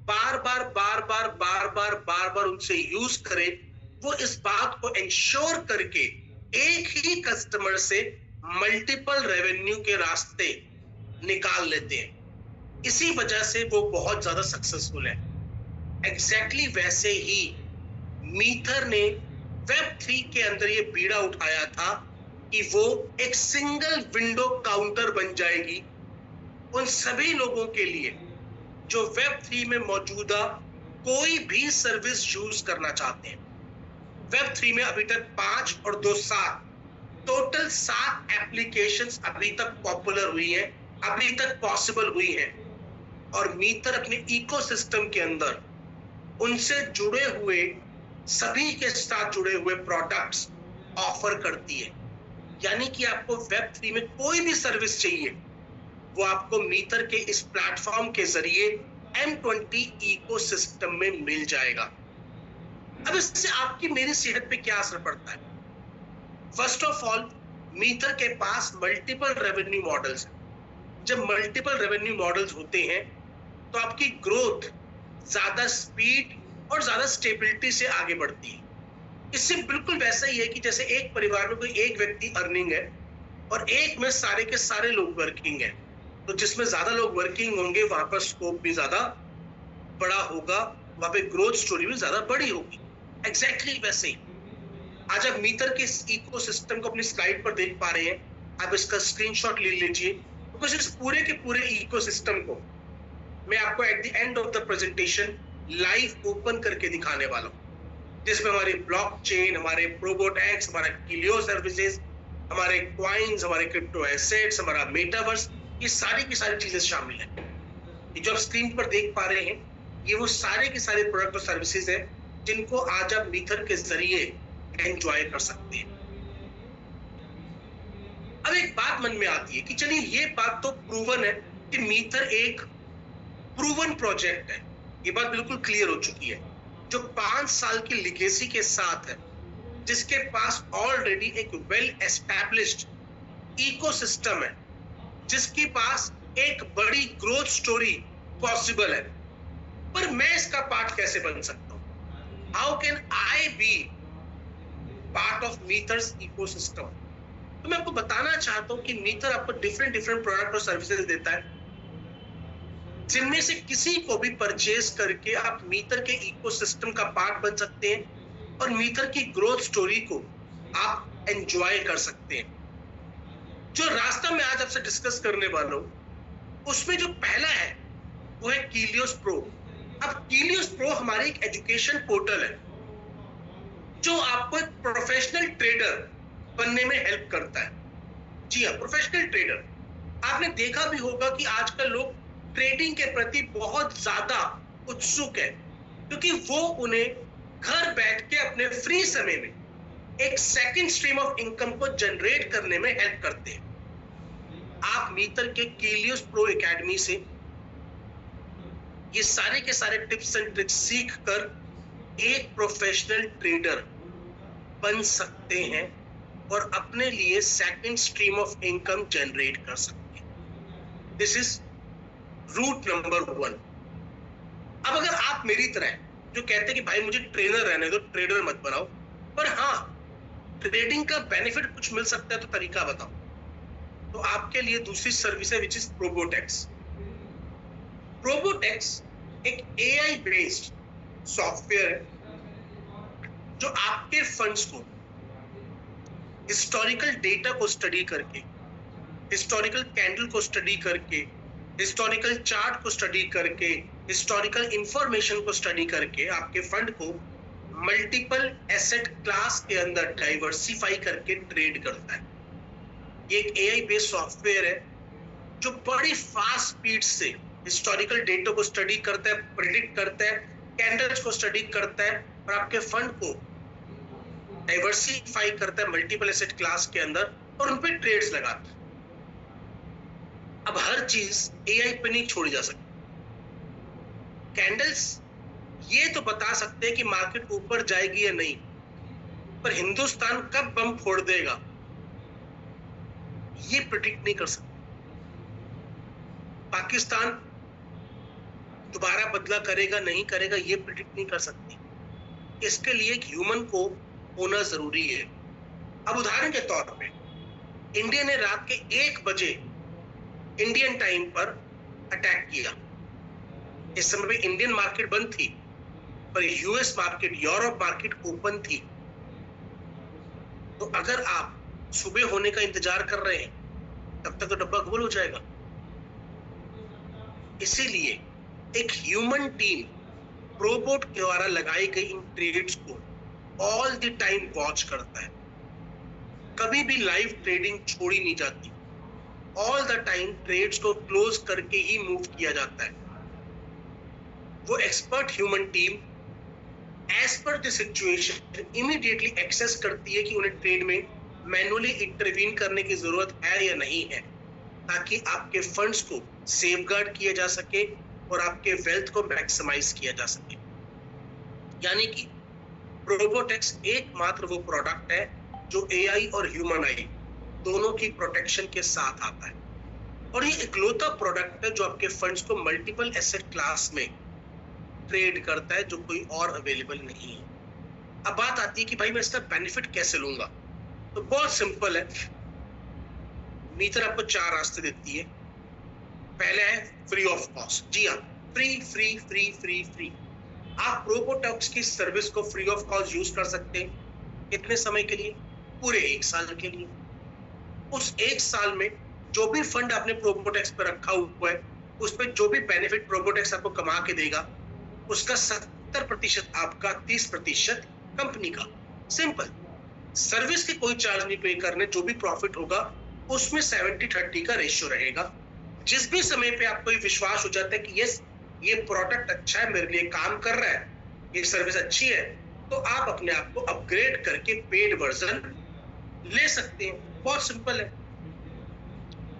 बार बार उनसे यूज करे, वो इस बात को इंश्योर करके एक ही कस्टमर से मल्टीपल रेवेन्यू के रास्ते निकाल लेते हैं। इसी वजह से वो बहुत ज्यादा सक्सेसफुल है। एग्जैक्टली वैसे ही मीथर ने Web3 के अंदर ये बीड़ा उठाया था कि वो एक सिंगल विंडो काउंटर बन जाएगी उन सभी लोगों के लिए जो Web3 में मौजूदा कोई भी सर्विस यूज करना चाहते हैं। Web3 में अभी तक 5 और 2 7 टोटल 7 एप्लीकेशंस अभी तक पॉपुलर हुई हैं, अभी तक पॉसिबल हुई हैं। और मीथर अपने इकोसिस्टम के अंदर उनसे जुड़े हुए सभी के साथ जुड़े हुए प्रोडक्ट्स ऑफर करती है। यानी कि आपको वेब3 में कोई भी सर्विस चाहिए वो आपको मीटर के इस प्लेटफॉर्म के जरिए M20 इकोसिस्टम में मिल जाएगा। अब इससे आपकी मेरी सेहत पे क्या असर पड़ता है? फर्स्ट ऑफ ऑल, मीटर के पास मल्टीपल रेवेन्यू मॉडल्स हैं। जब मल्टीपल रेवेन्यू मॉडल्स होते हैं तो आपकी ग्रोथ ज्यादा स्पीड और ज्यादा स्टेबिलिटी से आगे बढ़ती है। इससे बिल्कुल वैसा ही है कि जैसे एक परिवार में कोई एक व्यक्ति अर्निंग है और एक में सारे के सारे लोग वर्किंग है, तो जिसमें ज्यादा लोग वर्किंग होंगे वहां पर स्कोप भी ज्यादा बड़ा होगा, वहां पे ग्रोथ स्टोरी भी ज्यादा बड़ी होगी। एग्जैक्टली वैसे ही आज आप मीटर के इस इकोसिस्टम को अपनी स्लाइड पर देख पा रहे हैं। आप इसका स्क्रीनशॉट ले लीजिए, बिकॉज इस पूरे के पूरे इकोसिस्टम को मैं आपको at the end of the presentation live open करके दिखाने वाला हूं, जिसमें हमारे ब्लॉकचेन, हमारे प्रोबोटेक्स, हमारा किलियो सर्विसेज, हमारे क्वाइंस, हमारे क्रिप्टो एसेट्स, हमारा मेटावर्स, ये सारी की सारी चीजें शामिल है। ये जो आप स्क्रीन पर देख पा रहे हैं ये वो सारे के सारे प्रोडक्ट और सर्विसेज है जिनको आज आप मीटर के जरिए एंजॉय कर सकते हैं। अब एक बात मन में आती है कि चलिए ये बात तो प्रूवन है कि मीटर एक प्रूवन प्रोजेक्ट है, ये बात बिल्कुल क्लियर हो चुकी है, जो 5 साल की लिगेसी के साथ है, जिसके पास ऑलरेडी एक वेल एस्टैब्लिश्ड इकोसिस्टम है, जिसके पास एक बड़ी ग्रोथ स्टोरी पॉसिबल है। पर मैं इसका पार्ट कैसे बन सकता हूं? How can I be part of meters ecosystem? तो मैं आपको बताना चाहता हूं कि मीटर आपको डिफरेंट प्रोडक्ट और सर्विसेज देता है, जिनमें से किसी को भी परचेज करके आप मीटर के इकोसिस्टम का पार्ट बन सकते हैं और मीटर की ग्रोथ स्टोरी को आप एंजॉय कर सकते हैं। जो रास्ता मैं आज आपसे डिस्कस करने वाला हूं उसमें जो पहला है वो है कीलियोस प्रो। अब कीलियोस प्रो हमारी एक एजुकेशन पोर्टल है जो आपको एक प्रोफेशनल ट्रेडर बनने में हेल्प करता है। जी हाँ, प्रोफेशनल ट्रेडर। आपने देखा भी होगा कि आजकल लोग ट्रेडिंग के प्रति बहुत ज्यादा उत्सुक है, क्योंकि वो उन्हें घर बैठ के अपने फ्री समय में एक सेकंड स्ट्रीम ऑफ इनकम को जनरेट करने में हेल्प करते हैं। आप मीटर के कीलियोस प्रो एकेडमी से ये सारे के सारे टिप्स एंड ट्रिक्स सीख कर एक प्रोफेशनल ट्रेडर बन सकते हैं और अपने लिए second stream of income generate कर सकते हैं। This is route number 1। अब अगर आप मेरी तरह जो कहते हैं कि भाई मुझे ट्रेनर रहने दो, ट्रेडर मत बनाओ, पर हाँ ट्रेडिंग का बेनिफिट कुछ मिल सकता है, तो तरीका बताओ, तो आपके लिए दूसरी सर्विस है विच इज प्रोबोटेक्स। प्रोबोटेक्स एक AI बेस्ड सॉफ्टवेयर है जो आपके फंड्स को हिस्टोरिकल डेटा को स्टडी करके, हिस्टोरिकल कैंडल को स्टडी करके, हिस्टोरिकल चार्ट को स्टडी करके, हिस्टोरिकल इंफॉर्मेशन को स्टडी करके आपके फंड को मल्टीपल एसेट क्लास के अंदर डाइवर्सिफाई करके ट्रेड करता है। ये एक AI बेस्ड सॉफ्टवेयर है जो बड़ी फास्ट स्पीड से हिस्टोरिकल डेटा को स्टडी करता है, प्रेडिक्ट करता है, कैंडल्स को स्टडी करता है और आपके फंड को डाइवर्सिफाई करता है मल्टीपल एसेट क्लास के अंदर और उन पे ट्रेड्स लगाता है। अब हर चीज AI पे नहीं छोड़ी जा सकती। कैंडल्स ये तो बता सकते हैं कि मार्केट ऊपर जाएगी या नहीं, पर हिंदुस्तान कब बम फोड़ देगा ये प्रेडिक्ट नहीं कर सकते। पाकिस्तान दोबारा बदला करेगा नहीं करेगा ये प्रेडिक्ट नहीं कर सकती। इसके लिए एक ह्यूमन को होना जरूरी है। अब उदाहरण के तौर पे इंडिया ने रात के 1 बजे इंडियन टाइम पर अटैक किया। इस समय पे इंडियन मार्केट बंद थी, पर US market, Europe market open थी। तो अगर आप सुबह होने का इंतजार कर रहे हैं तब तक तो डब्बा गोल हो जाएगा। इसीलिए एक ह्यूमन टीम प्रोबोट के द्वारा लगाई गई इन ट्रेड्स को ऑल द टाइम वॉच करता है। कभी भी लाइव ट्रेडिंग छोड़ी नहीं जाती। ऑल द टाइम ट्रेड्स को क्लोज करके ही मूव किया जाता है। वो expert human team as per the situation immediately assess करती है कि उन्हें ट्रेड में मैनुअली इंटरवीन करने की जरूरत है या नहीं है, ताकि आपके फंड्स को सेफगार्ड किया जा सके और आपके वेल्थ को मैक्सिमाइज किया जा सके। यानी कि रोबोटेक्स एकमात्र वो प्रोडक्ट है जो एआई और ह्यूमन आई दोनों की प्रोटेक्शन के साथ आता है, और ये इकलौता प्रोडक्ट है जो आपके फंड्स को मल्टीपल एसेट क्लास में ट्रेड करता है, जो कोई और अवेलेबल नहीं है। अब बात आती है कि भाई मैं इसका बेनिफिट कैसे लूंगा, तो बहुत सिंपल है। मीटर आपको 4 रास्ते देती है। पहला है फ्री ऑफ कॉस्ट। जी हाँ, free free free free free. आप रोबोटेक्स की सर्विस को फ्री ऑफ कॉस्ट यूज कर सकते हैं। कितने समय के लिए? पूरे 1 साल के लिए। उस 1 साल में जो भी फंड आपने रोबोटेक्स पर रखा हुआ है, उस पर जो भी बेनिफिट रोबोटेक्स आपको कमा के देगा, उसका 70% आपका, 30% कंपनी का। सिंपल। सर्विस के कोई चार्ज नहीं पे करने, जो भी प्रॉफिट होगा उसमें 70-30 का रेशियो रहेगा। जिस भी समय पे आपको ये विश्वास हो जाता है कि यस, ये प्रोडक्ट अच्छा है, मेरे लिए काम कर रहा है, ये सर्विस अच्छी है, तो आप अपने आप को अपग्रेड करके पेड वर्जन ले सकते हैं। बहुत सिंपल है।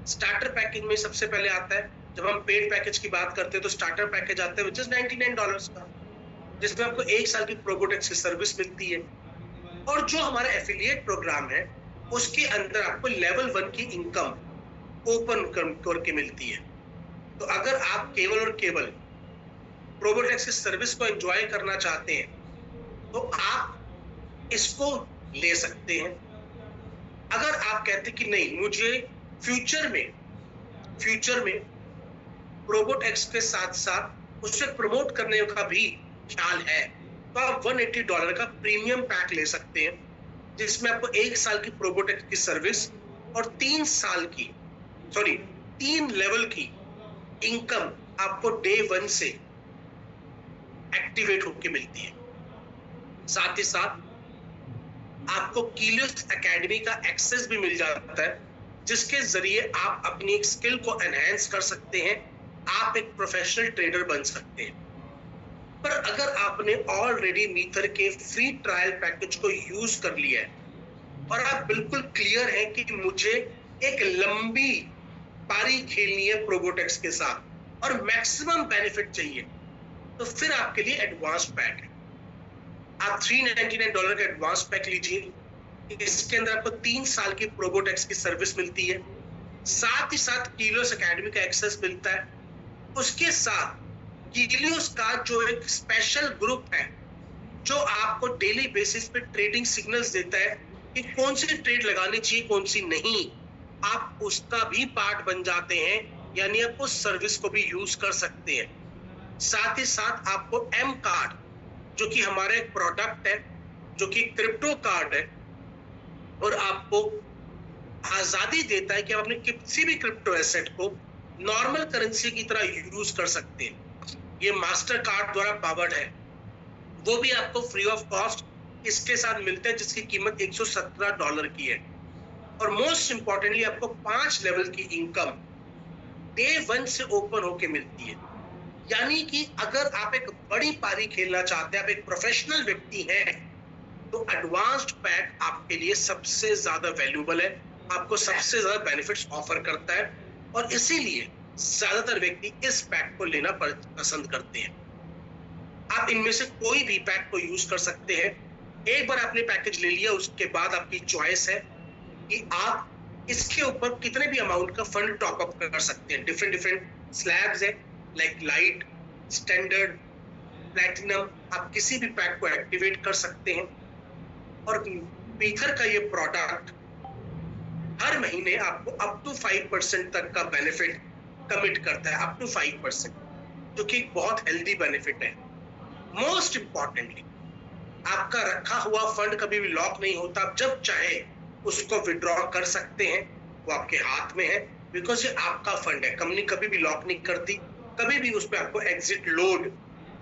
स्टार्टर पैकेज में सबसे पहले आता है, जब हम पेड पैकेज की बात करते हैं तो स्टार्टर पैकेज आता है विच इज $99 का, जिसमें आपको 1 साल की रोबोटेक्स की सर्विस मिलती है। और जो हमारा एफिलिएट प्रोग्राम है उसके अंदर आपको लेवल 1 की इनकम ओपन करके मिलती है। तो अगर आप केवल और केवल रोबोटेक्स की सर्विस को एंजॉय करना चाहते हैं तो आप इसको ले सकते हैं। अगर आप कहते कि नहीं, मुझे फ्यूचर में रोबोटेक्स के साथ साथ उसे प्रमोट करने का भी ख्याल है, तो आप $180 का प्रीमियम पैक ले सकते हैं, जिसमें आपको 1 साल की रोबोटेक्स की सर्विस और 3 लेवल की इनकम आपको डे 1 से एक्टिवेट होके मिलती है। साथ ही साथ आपको कीलियोस एकेडमी का एक्सेस भी मिल जाता है, जिसके जरिए आप अपनी एक स्किल को एनहांस कर सकते हैं, आप एक प्रोफेशनल ट्रेडर बन सकते हैं। पर अगर आपने ऑलरेडी मीथर के फ्री ट्रायल पैकेज को यूज कर लिया है और आप बिल्कुल क्लियर हैं कि मुझे एक लंबी पारी खेलनी है रोबोटेक्स के साथ और मैक्सिमम बेनिफिट चाहिए, तो फिर आपके लिए एडवांस पैक है। आप $399 का एडवांस पैक लीजिए। इसके अंदर आपको 3 साल की रोबोटेक्स की सर्विस मिलती है, साथ ही साथ कीलियोस एकेडमी का एक्सेस मिलता है। उसके साथ कीलियोस का जो एक स्पेशल ग्रुप है जो आपको डेली बेसिस पे ट्रेडिंग सिग्नल्स देता है कि कौन सी ट्रेड लगानी चाहिए, कौन सी नहीं, आप उसका भी पार्ट बन जाते हैं, यानी आप उस सर्विस को भी यूज कर सकते हैं। साथ ही साथ आपको एम कार्ड, जो कि हमारा एक प्रोडक्ट है, जो कि क्रिप्टो कार्ड है, और आपको आजादी देता है कि आप अपने किसी भी क्रिप्टो एसेट को नॉर्मल करेंसी की तरह यूज कर सकते हैं। ये मास्टर कार्ड द्वारा पावर्ड है, वो भी आपको फ्री ऑफ कॉस्ट इसके साथ मिलते हैं, जिसकी कीमत $117 की है। और मोस्ट इंपॉर्टेंटली आपको 5 लेवल की इनकम डे 1 से ओपन होके मिलती है। यानी कि अगर आप एक बड़ी पारी खेलना चाहते हैं, आप एक प्रोफेशनल व्यक्ति हैं, तो एडवांस्ड पैक आपके लिए सबसे ज्यादा वैल्यूएबल है, आपको सबसे ज्यादा बेनिफिट्स ऑफर करता है, और इसीलिए ज्यादातर व्यक्ति इस पैक को लेना पसंद करते हैं। आप इनमें से कोई भी पैक को यूज कर सकते हैं। एक बार आपने पैकेज ले लिया, उसके बाद आपकी चॉइस है कि आप इसके ऊपर कितने भी अमाउंट का फंड टॉप अप कर सकते हैं। डिफरेंट स्लैब्स है, लाइक लाइट, स्टैंडर्ड, प्लैटिनम। आप किसी भी पैक को एक्टिवेट कर सकते हैं, और मीथर का ये प्रोडक्ट हर महीने आपको अप टू 5% तक का बेनिफिट कमिट करता है, अप टू 5%, जो कि बहुत हेल्दी बेनिफिट है। मोस्ट इंपॉर्टेंटली, आपका रखा हुआ फंड कभी भी लॉक नहीं होता, आप जब चाहे उसको विड्रॉ कर सकते हैं, वो आपके हाथ में है, बिकॉज ये आपका फंड है। कंपनी कभी भी लॉक नहीं करती, कभी भी उस पर आपको एग्जिट लोड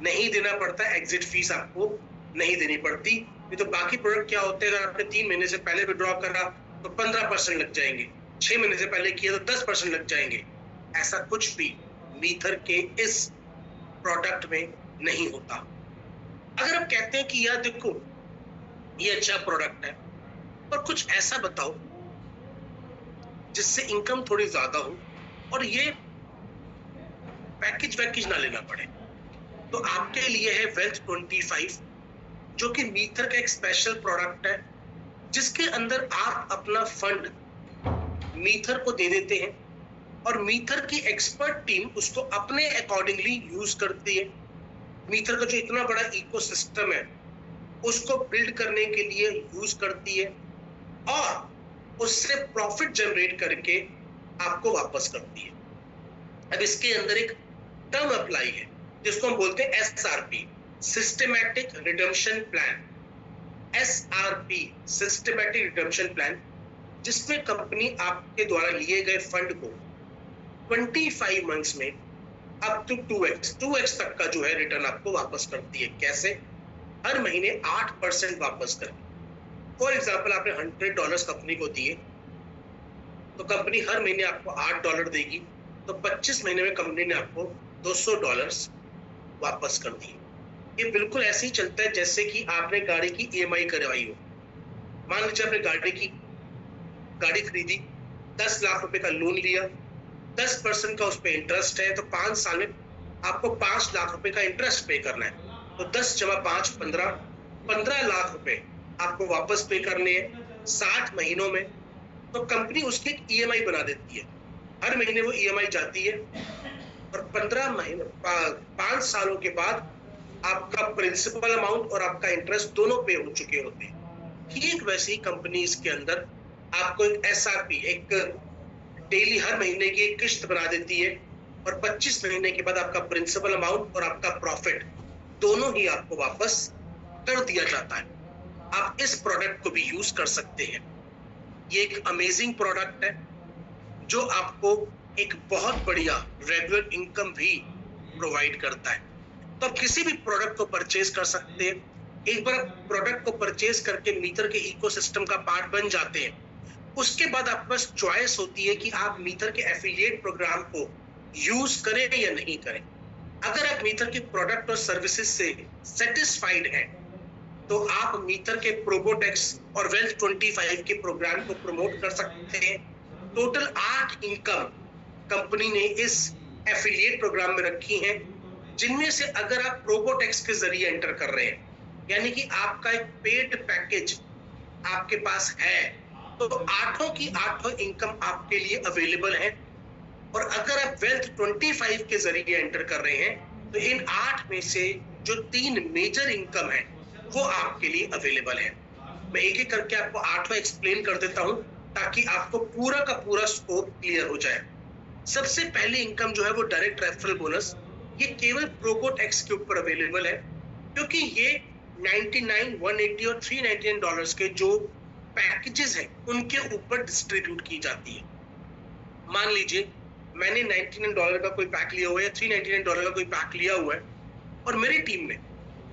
नहीं देना पड़ता, एग्जिट फीस आपको नहीं देनी पड़ती। ये तो बाकी प्रोडक्ट क्या होते हैं, अगर आपने 3 महीने से पहले विड्रॉ करा तो 15% लग जाएंगे, 6 महीने से पहले किया तो 10% लग जाएंगे। ऐसा कुछ भी मीथर के इस प्रोडक्ट में नहीं होता। अगर आप कहते हैं कि यार देखो ये अच्छा प्रोडक्ट है, पर कुछ ऐसा बताओ जिससे इनकम थोड़ी ज्यादा हो और ये पैकेज वैकेज ना लेना पड़े, तो आपके लिए है वेल्थ 25, जो कि मीथर का एक स्पेशल प्रोडक्ट है, जिसके अंदर आप अपना फंड मीथर को दे देते हैं और मीथर की एक्सपर्ट टीम उसको अपने अकॉर्डिंगली यूज करती है। मीथर का जो इतना बड़ा इकोसिस्टम है उसको बिल्ड करने के लिए यूज करती है और उससे प्रॉफिट जनरेट करके आपको वापस करती है। अब इसके अंदर एक टर्म अप्लाई है जिसको हम बोलते हैं SRP, systematic redemption plan. SRP, systematic redemption plan, जिसमें कंपनी आपके द्वारा लिए गए फंड को 25 मंथ्स में अप टू 2x तक का जो है रिटर्न आपको वापस करती है। कैसे? हर महीने 8% वापस करके। फॉर एग्जाम्पल आपने $100 कंपनी को दिए तो कंपनी हर महीने आपको $8 देगी, तो 25 महीने में कंपनी ने आपको $200 वापस कर दिए। ये बिल्कुल ऐसे ही चलता है जैसे कि आपने गाड़ी की EMI करवाई हो। मान लीजिए आपने गाड़ी खरीदी, 10 लाख रुपए का लोन लिया, 10% का उस पर इंटरेस्ट है, तो 5 साल में आपको 5 लाख रुपए का इंटरेस्ट पे करना है। तो 10 जमा 5 15 लाख रुपए आपको वापस पे करने हैं 60 महीनों में। तो कंपनी उसकी एक EMI बना देती है, हर महीने वो EMI जाती है और 5 सालों के बाद आपका प्रिंसिपल अमाउंट और आपका इंटरेस्ट दोनों पे हो चुके होते हैं। ठीक वैसे ही कंपनी इसके अंदर आपको एक SRP, एक डेली हर महीने की एक किस्त बना देती है और 25 महीने के बाद आपका प्रिंसिपल अमाउंट और आपका प्रॉफिट दोनों ही आपको वापस कर दिया जाता है। आप इस प्रोडक्ट को भी यूज कर सकते हैं। ये एक अमेजिंग प्रोडक्ट है जो आपको एक बहुत बढ़िया रेगुलर इनकम भी प्रोवाइड करता है। तो आप किसी भी प्रोडक्ट को परचेज कर सकते हैं। एक बार प्रोडक्ट को परचेज करके मीथर के इकोसिस्टम का पार्ट बन जाते हैं, उसके बाद आपके पास चॉइस होती है कि आप मीथर के एफिलिएट प्रोग्राम को यूज करें या नहीं करें। अगर आप मीथर के प्रोडक्ट और सर्विसेज से सेटिस्फाइड हैं तो आप मीथर के प्रोबोटेक्स और वेल्थ 25 के प्रोग्राम को प्रमोट कर सकते हैं। टोटल 8 इनकम कंपनी ने इस एफिलिएट प्रोग्राम में रखी हैं, जिनमें से अगर आप प्रोबोटेक्स के जरिए एंटर कर रहे हैं, यानी कि आपका एक पेड पैकेज आपके पास है, तो 8 की 8 इनकम आपके लिए अवेलेबल है। और अगर आप वेल्थ 25 के जरिए एंटर कर रहे हैं तो इन 8 में से जो 3 मेजर इनकम है वो आपके लिए अवेलेबल है। मैं एक एक करके आपको 8वां एक्सप्लेन कर देता हूं ताकि आपको पूरा का पूरा स्कोप क्लियर हो जाए। सबसे पहली इनकम जो है वो डायरेक्ट रेफरल बोनस। ये केवल प्रोबोटेक्स के ऊपर अवेलेबल है, क्योंकि ये 99, 180 और $399 के जो पैकेजेस हैं उनके ऊपर डिस्ट्रीब्यूट की जाती है। मान लीजिए मैंने $99 का कोई पैक लिया हुआ है या $399 का कोई पैक लिया हुआ है और मेरी टीम में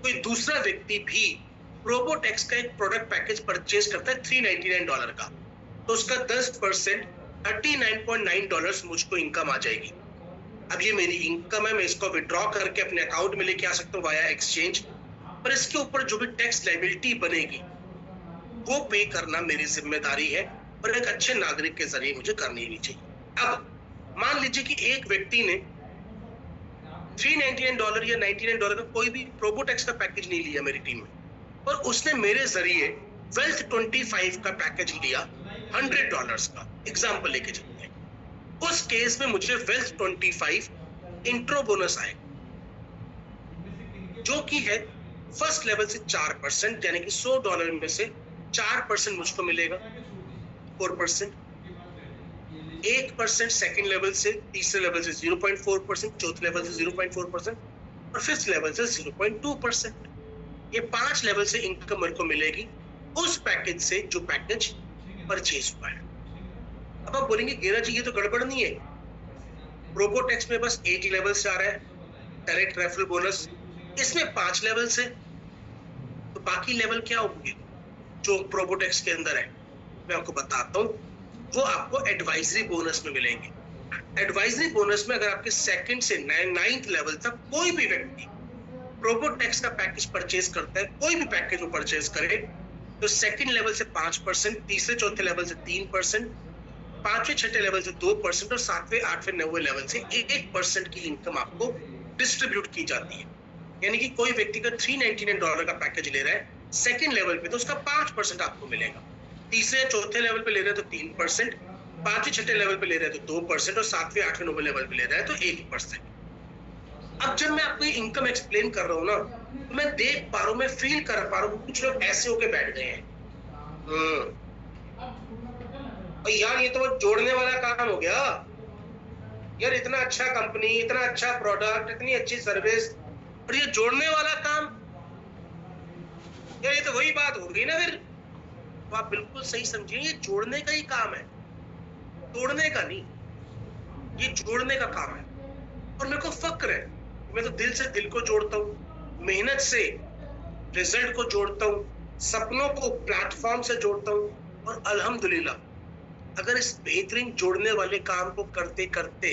कोई दूसरा व्यक्ति भी प्रोबोटेक्स का एक प्रोडक्ट पैकेज परचेज करता है $399 का, तो उसका 10% $39.9 मुझको इनकम आ जाएगी। अब ये मेरी इनकम है, मैं इसको विड्रॉ करके अपने अकाउंट में लेके आ सकता हूँ वाया एक्सचेंज, पर इसके ऊपर जो भी टैक्स लायबिलिटी बनेगी वो पे करना मेरी जिम्मेदारी है और एक अच्छे नागरिक के जरिए मुझे करनी भी चाहिए। अब मान लीजिए कि एक व्यक्ति ने $399 या $99 का कोई भी प्रोबोटेक्स का पैकेज नहीं लिया मेरी टीम में, और उसने मेरे जरिए वेल्थ 25 का पैकेज लिया $100 का, एग्जाम्पल लेके चलते हैं। उस केस में मुझे वेल्थ 25 इंट्रो बोनस आएगा, जो कि है फर्स्ट लेवल से 4%, यानी कि $100 में से 4% मुझको मिलेगा, 4%, 1% सेकंड लेवल से, तीसरे लेवल से 0.4%, चौथे लेवल से 0.4% और फिफ्थ लेवल से 0.2%। ये 5 लेवल से इनकम मेरे को मिलेगी उस पैकेज से जो पैकेज परचेज हुआ है। अब आप बोलेंगे गेरा जी ये तो गड़बड़ नहीं है, प्रोबोटेक्स में बस 8 लेवल से आ रहा है डायरेक्ट रेफरल बोनस, इसमें 5 लेवल से, तो बाकी लेवल क्या होंगे जो प्रोबोटेक्स के अंदर है मैं आपको बताता हूँ। वो आपको एडवाइजरी बोनस में मिलेंगे। एडवाइजरी बोनस में अगर आपके सेकंड से 9th लेवल तक कोई भी व्यक्ति प्रोबोटेक्स का पैकेज परचेज करता है, कोई भी पैकेज वो परचेज करे, तो सेकंड लेवल से 5%, तीसरे चौथे लेवल से 3%, पांचवें छठे लेवल से 2% और सातवें आठवें नौवें लेवल से 1% की इनकम आपको डिस्ट्रीब्यूट की जाती है। यानी कि कोई व्यक्ति का $399 का पैकेज ले रहा है सेकंड लेवल पे, तो उसका 5% आपको मिलेगा। तीसरे चौथे लेवल पे ले रहा है तो 3%, पांचवें छठे लेवल पे ले रहा है तो 2% और सातवें आठवें नौवें लेवल पे ले रहा है तो 1%। अब जब मैं आपको ये इनकम एक्सप्लेन कर रहा हूँ ना, तो मैं देख पा रहा हूँ, मैं फील कर पा रहा हूँ, कुछ लोग ऐसे होके बैठ गए हैं। और यार ये तो वो जोड़ने वाला काम हो गया यार, इतना अच्छा कंपनी, इतना अच्छा प्रोडक्ट, इतनी अच्छी सर्विस, और ये जोड़ने वाला काम यार, ये तो वही बात हो गई ना फिर। तो आप बिल्कुल सही समझिए, ये जोड़ने का ही काम है, तोड़ने का नहीं, ये जोड़ने का काम है। और मेरे को फक्र है, मैं तो दिल से दिल को जोड़ता हूँ, मेहनत से रिजल्ट को जोड़ता हूँ, सपनों को प्लेटफॉर्म से जोड़ता हूँ, और अल्हम्दुलिल्लाह अगर इस बेहतरीन जोड़ने वाले काम को करते करते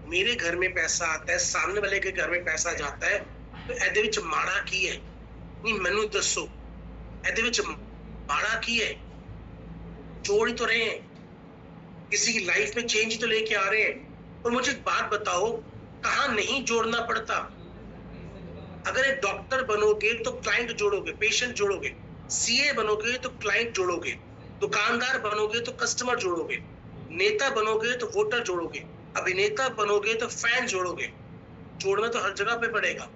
मेरे घर में पैसा आता है, सामने वाले के घर में पैसा जाता है, तो एदे विच माड़ा की है? नहीं मैनू दसो, एदे विच माड़ा की है? जोड़ ही तो रहे हैं, किसी की लाइफ में चेंज तो लेके आ रहे हैं। और मुझे एक बात बताओ, कहाँ नहीं जोड़ना पड़ता? अगर एक डॉक्टर बनोगे तो क्लाइंट जोड़ोगे, पेशेंट जोड़ोगे, सीए बनोगे तो क्लाइंट जोड़ोगे, दुकानदार बनोगे तो कस्टमर जोड़ोगे, नेता बनोगे तो वोटर जोड़ोगे, अभिनेता बनोगे तो फैन जोड़ोगे। जोड़ना तो हर जगह पे पड़ेगा।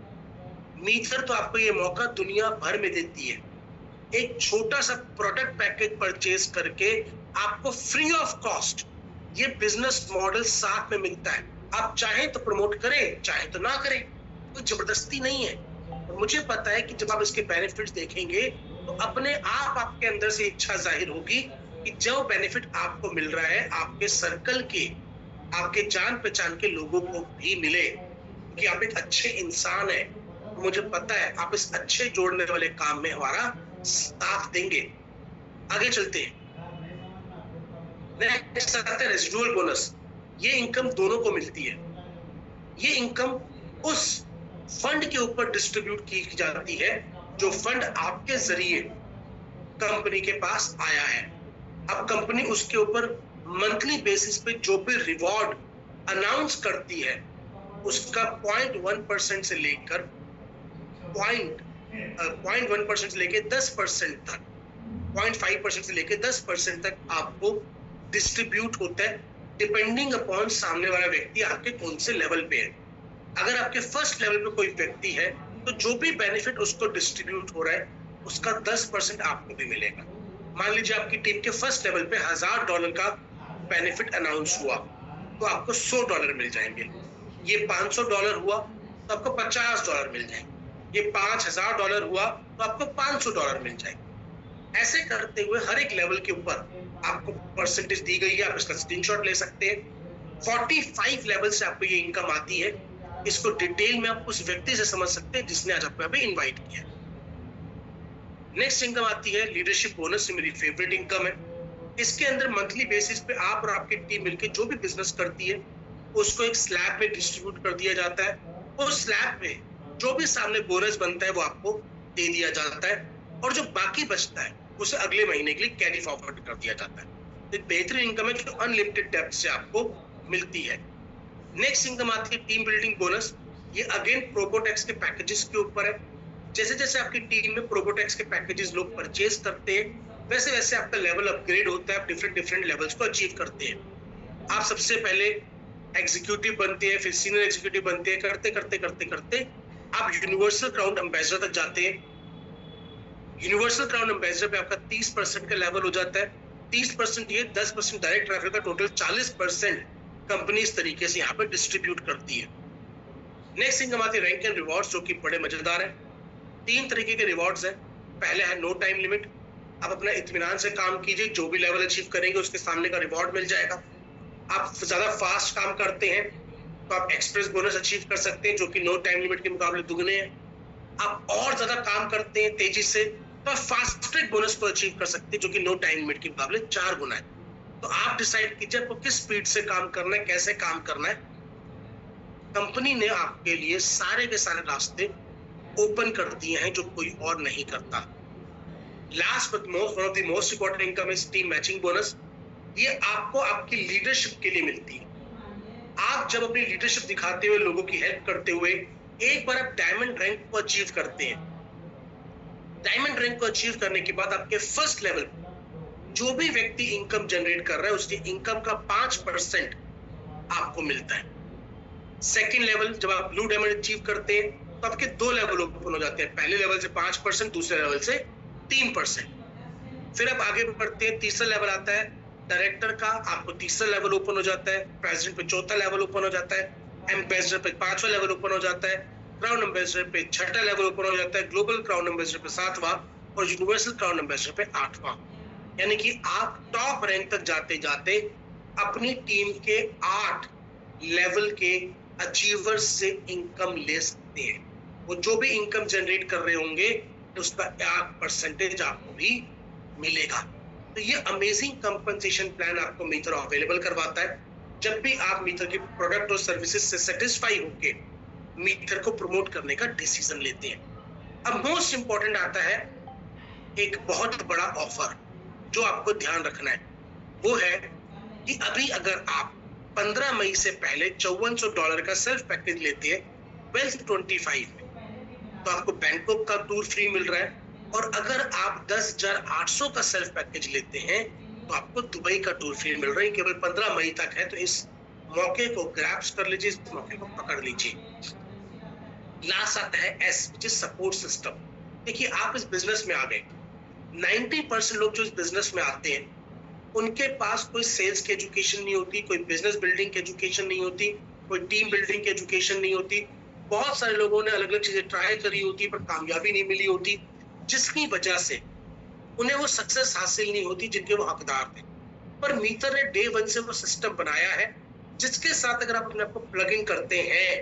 मीटर तो आपको ये मौका दुनिया भर में देती है। एक छोटा सा प्रोडक्ट पैकेज परचेज करके आपको फ्री ऑफ कॉस्ट ये बिजनेस मॉडल साथ में मिलता है। आप चाहें तो प्रमोट करें, चाहे तो ना करें, कोई जबरदस्ती नहीं है। और मुझे पता है कि जब आप इसके बेनिफिट्स देखेंगे तो अपने आप आपके अंदर से इच्छा जाहिर होगी कि जो बेनिफिट आपको मिल रहा है आपके सर्कल के, आपके जान पहचान के लोगों को भी मिले, कि आप एक अच्छे इंसान हैं। मुझे पता है आप इस अच्छे जोड़ने वाले काम में हमारा साथ देंगे। आगे चलते हैं, नेक्स्ट आता है रेजिडुअल बोनस। ये इनकम दोनों को मिलती है। ये इनकम उस फंड के ऊपर डिस्ट्रीब्यूट की जाती है जो फंड आपके जरिए कंपनी के पास आया है। अब कंपनी उसके ऊपर मंथली बेसिस पे जो भी रिवॉर्ड अनाउंस करती है उसका 0.1% से लेकर 0.1% से लेकर 10% तक, 0.5% से लेकर 10% तक आपको डिस्ट्रीब्यूट होता है, डिपेंडिंग अपॉन सामने वाला व्यक्ति आपके कौन से लेवल पे है। अगर आपके फर्स्ट लेवल पे कोई व्यक्ति है तो जो भी बेनिफिट उसको डिस्ट्रीब्यूट हो रहा है उसका 10% आपको भी मिलेगा। मान लीजिए आपकी टीम के फर्स्ट लेवल पे $1000 का बेनिफिट अनाउंस हुआ तो आपको $100 मिल जाएंगे। ये $500 हुआ तो आपको $50 मिल जाएंगे। ये $5000 हुआ तो आपको $500 मिल जाएंगे। ऐसे करते हुए हर एक लेवल के ऊपर आपको परसेंटेज दी गई है, आप इसका स्क्रीनशॉट ले सकते हैं। 45 लेवल से आपको ये इनकम आती है। इसको डिटेल में आप उस व्यक्ति से समझ सकते हैं जिसने आज आपको यहाँ पे इन्वाइट किया। नेक्स्ट इनकम आती है लीडरशिप बोनस। मेरी फेवरेट इनकम है। इसके अंदर मंथली बेसिस पे आप और आपकी टीम मिलकर जो भी बिजनेस करती है उसको एक स्लैब में डिस्ट्रीब्यूट कर दिया जाता है। उस स्लैब में जो भी सामने बोनस बनता है वो आपको दे दिया जाता है, और जो बाकी बचता है उसे अगले महीने के लिए कैरी फॉरवर्ड कर दिया जाता है। तो बेहतरीन इनकम है जो अनलिमिटेड डेप्थ से आपको मिलती है। नेक्स्ट इनकम आती है टीम बिल्डिंग बोनस। ये अगेन प्रोबोटेक्स के पैकेजेस के ऊपर है। जैसे जैसे आपकी टीम में प्रोबोटेक्स के पैकेजेस लोग परचेज करते हैं वैसे वैसे आपका लेवल अपग्रेड होता है, आप डिफरेंट लेवल्स को अचीव करते हैं। आप सबसे पहले एग्जीक्यूटिव बनते हैं, फिर सीनियर एग्जीक्यूटिव बनते हैं, करते करते करते करते आप यूनिवर्सल क्राउन एम्बेसडर तक जाते हैं। यूनिवर्सल क्राउन एम्बेसडर पे आपका 30% का लेवल हो जाता है। 30% ये, 10% डायरेक्ट ट्रैफिक का, टोटल 40% कंपनी इस तरीके से यहाँ पे डिस्ट्रीब्यूट करती है। नेक्स्ट इनकम आती है रैंक एंड रिवॉर्ड्स, जो कि बड़े मजेदार है। 3 तरीके के रिवॉर्ड्स हैं। पहले है नो टाइम लिमिट। आप अपना इत्मीनान से काम कीजिए, जो भी लेवल अचीव करेंगे उसके सामने का रिवॉर्ड मिल जाएगा। आप ज्यादा फास्ट काम करते हैं तो आप एक्सप्रेस बोनस अचीव कर सकते हैं, जो कि नो टाइम लिमिट के मुकाबले दुगने हैं। आप और ज्यादा काम करते हैं तेजी से तो आप फास्ट ट्रैक बोनस को अचीव कर सकते हैं, जो कि नो टाइम लिमिट के मुकाबले 4 गुना है। तो आप डिसाइड कीजिए आपको किस स्पीड से काम करना है, कैसे काम करना है। कंपनी ने आपके लिए सारे के सारे रास्ते ओपन कर दिए हैं जो कोई और नहीं करता। Last but most, one of the most important income is team matching bonus. ये आपको आपकी लीडरशिप के लिए मिलती है। आप जब अपनी लीडरशिप दिखाते हुए, लोगों की हेल्प करते हुए एक बार आप डायमंड रैंक को अचीव करते हैं, डायमंड रैंक को अचीव करने के बाद आपके फर्स्ट लेवल जो भी व्यक्ति इनकम जनरेट कर रहा है उसकी इनकम का 5% आपको मिलता है। सेकंड लेवल जब आप ब्लू डायमंड अचीव करते हैं तो आपके 2 लेवल ओपन हो जाते हैं, पहले लेवल से 5%, दूसरे लेवल से 3%। फिर आप आगे बढ़ते हैं, तीसरा लेवल आता है डायरेक्टर का, आपको तीसरा लेवल ओपन हो जाता है, प्रेसिडेंट पे चौथा लेवल ओपन हो जाता है, एम्बेसडर पे 5वां लेवल ओपन हो जाता है, क्राउन एम्बेसडर पे 6ठा लेवल ओपन हो जाता है, ग्लोबल क्राउन एम्बेसडर पे 7वां और यूनिवर्सल क्राउन एम्बेसडर पे 8वां। यानी कि आप टॉप रैंक तक जाते जाते अपनी टीम के 8 लेवल के अचीवर्स से इनकम ले सकते हैं। वो जो भी इनकम जनरेट कर रहे होंगे उसका 1% आपको भी मिलेगा। तो ये अमेजिंग कंपनसेशन प्लान आपको मीटर अवेलेबल करवाता है। जब भी आप मीटर के प्रोडक्ट और सर्विसेज से सेटिस्फाई होके मीटर को प्रमोट करने का डिसीजन लेते हैं। अब मोस्ट इंपॉर्टेंट आता है एक बहुत बड़ा ऑफर जो आपको ध्यान रखना है, वो है कि अभी अगर आप 15 मई से पहले $5400 का सेल्फ पैकेज लेते हैं वेल्थ 25 में, तो आपको बैंकॉक का टूर फ्री मिल रहा है। और अगर आप 10,800 का सेल्फ पैकेज लेते हैं तो आपको दुबई का टूर फ्री मिल रहा है। केवल 15 मई तक है, तो इस मौके को ग्रैब्स कर लीजिए, इस मौके को पकड़ लीजिए। लास्ट आता है S, which is support system. देखिए आप इस बिजनेस में आ गए, 90% लोग जो इस बिजनेस में आते हैं उनके पास कोई सेल्स की एजुकेशन नहीं होती, कोई बिजनेस बिल्डिंग की एजुकेशन नहीं होती, कोई टीम बिल्डिंग की एजुकेशन नहीं होती। बहुत सारे लोगों ने अलग अलग चीजें ट्राई करी होती पर कामयाबी नहीं मिली होती, जिसकी वजह से उन्हें वो सक्सेस हासिल नहीं होती जिनके वो हकदार थे। पर मीटर ने डे 1 से वो सिस्टम बनाया है जिसके साथ अगर आप अपने आप को प्लग इन करते हैं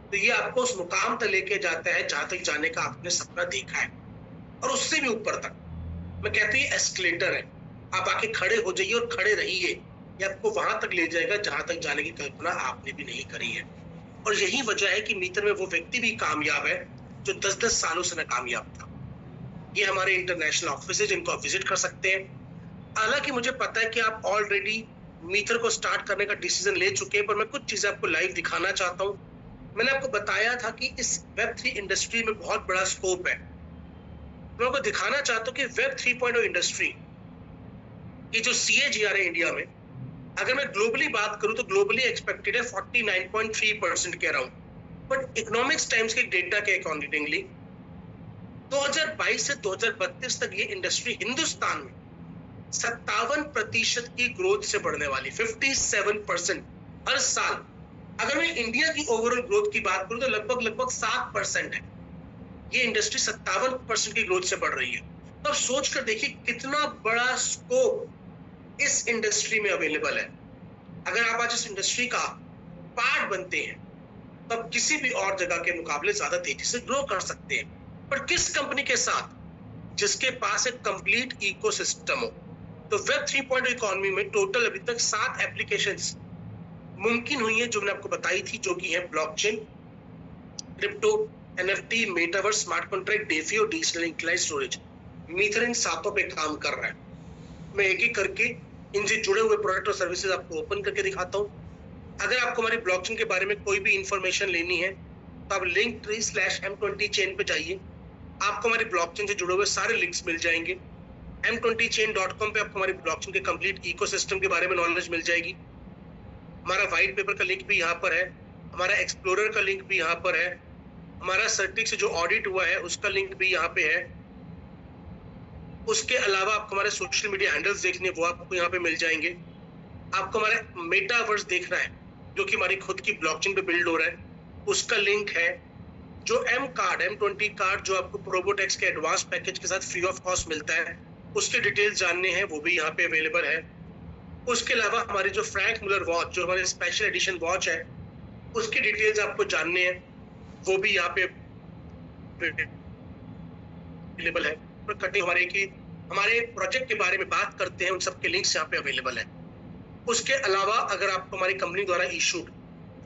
तो ये आपको उस मुकाम तक लेके जाता है जहां तक जाने का आपने सपना देखा है, और उससे भी ऊपर तक। मैं कहती हूँ एस्केलेटर है, आप आके खड़े हो जाइए और खड़े रहिए, ये आपको वहां तक ले जाएगा जहां तक जाने की कल्पना आपने भी नहीं करी है। और यही वजह है कि मीटर में वो व्यक्ति भी कामयाब है जो 10-10 सालों से नाकामयाब था। ये हमारे इंटरनेशनल ऑफिस है जिनको आप विजिट कर सकते हैं। हालांकि मुझे पता है कि आप ऑलरेडी मीटर को स्टार्ट करने का डिसीजन ले चुके हैं, पर मैं कुछ चीजें आपको लाइव दिखाना चाहता हूँ। मैंने आपको बताया था कि इस Web3 इंडस्ट्री में बहुत बड़ा स्कोप है। मैं आपको दिखाना चाहता हूँ कि Web 3.0 इंडस्ट्री की जो CAGR है इंडिया में, अगर मैं ग्लोबली बात करूं तो ग्लोबली एक्सपेक्टेड है 49.3% के अराउंड, बट इकोनॉमिक्स टाइम्स के डेटा के अकॉर्डिंगली 2022 से 2032 तक ये इंडस्ट्री हिंदुस्तान में 57% की ग्रोथ से बढ़ने वाली, 57% हर साल। अगर मैं इंडिया की ओवरऑल ग्रोथ की बात करूं तो लगभग 7% है। ये इंडस्ट्री 57% की ग्रोथ से बढ़ रही है। तो अब सोच कर देखिए कितना बड़ा स्कोप इस इंडस्ट्री में अवेलेबल है। अगर आप आज इस इंडस्ट्री का पार्ट बनते हैं तो आप किसी भी और जगह के मुकाबले ज्यादा तेजी से ग्रो कर सकते हैं। पर किस कंपनी के साथ? जिसके पास एक कंप्लीट इकोसिस्टम हो। तो वेब 3.0 इकोनॉमी में टोटल अभी तक 7 एप्लीकेशंस मुमकिन हुई है जो मैंने आपको बताई थी, जो कि है blockchain, crypto, NFT, metaverse, smart contract, DeFi और डिसेंट्रलाइज्ड स्टोरेज। मीटर इन 7 पे काम कर रहा है। मैं एक एक करके इनसे जुड़े हुए प्रोडक्ट और सर्विसेज आपको ओपन करके दिखाता हूँ। अगर आपको हमारी ब्लॉकचेन के बारे में कोई भी इंफॉर्मेशन लेनी है तो आप linktree/m20 चेन पे जाइए, आपको हमारी ब्लॉकचेन से जुड़े हुए सारे लिंक्स मिल जाएंगे। m20chain.com पे आपको हमारी ब्लॉकचेन के कंप्लीट इकोसिस्टम के बारे में नॉलेज मिल जाएगी। हमारा व्हाइट पेपर का लिंक भी यहाँ पर है, हमारा एक्सप्लोरर का लिंक भी यहाँ पर है, हमारा सर्टिक से जो ऑडिट हुआ है उसका लिंक भी यहाँ पे है। उसके अलावा आपको हमारे सोशल मीडिया हैंडल्स देखने वो आपको यहाँ पे मिल जाएंगे। आपको हमारा मेटावर्स देखना है जो कि हमारी खुद की ब्लॉकचेन पे बिल्ड हो रहा है, उसका लिंक है। जो M20 कार्ड जो आपको प्रोबोटेक्स के एडवांस पैकेज के साथ फ्री ऑफ कॉस्ट मिलता है, उसके डिटेल्स जानने हैं वो भी यहाँ पे अवेलेबल है। उसके अलावा हमारी जो फ्रैंक मुलर वॉच जो हमारे स्पेशल एडिशन वॉच है उसकी डिटेल्स आपको जानने हैं वो भी यहाँ पे अवेलेबल है। कटिंग हमारे प्रोजेक्ट के बारे में बात करते हैं, उन सबके लिंक्स यहाँ पे अवेलेबल है। उसके अलावा अगर आपको हमारी कंपनी द्वारा इशूड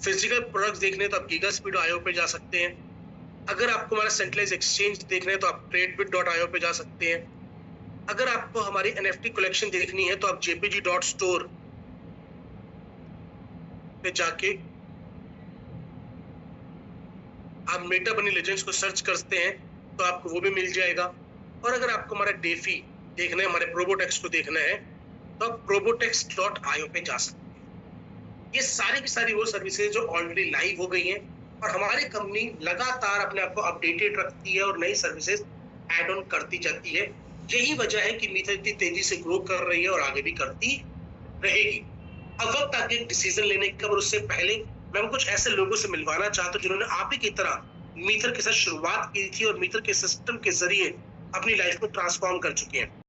फिजिकल प्रोडक्ट्स देखने तो आप गीगास्पीड IO पे जा सकते हैं। अगर आपको हमारा सेंट्रलाइज एक्सचेंज देखना है तो आप tradebit.io पे जा सकते हैं। अगर आपको हमारी NFT कलेक्शन देखनी है तो आप jpg.store पे जाके आप मेटा बनी लेजेंड्स को सर्च करते हैं तो आपको वो भी मिल जाएगा। और अगर आपको हमारा डेफी देखना है, हमारे प्रोबोटेक्स को देखना है तो आप probotex.io पे जा सकते हैं। ये सारी की सारी वो सर्विसेज जो ऑलरेडी लाइव हो गई हैं और हमारी कंपनी लगातार अपने आप को अपडेटेड रखती है और नई सर्विसेज ऐड ऑन करती जाती है। यही वजह है कि मीटर इतनी तेजी से ग्रो कर रही है और आगे भी करती रहेगी। अब वक्त आगे डिसीजन लेने का, और उससे पहले मैं कुछ ऐसे लोगों से मिलवाना चाहता हूं जिन्होंने आप ही की तरह मीटर के साथ शुरुआत की थी और मीटर के सिस्टम के जरिए अपनी लाइफ को ट्रांसफॉर्म कर चुके हैं।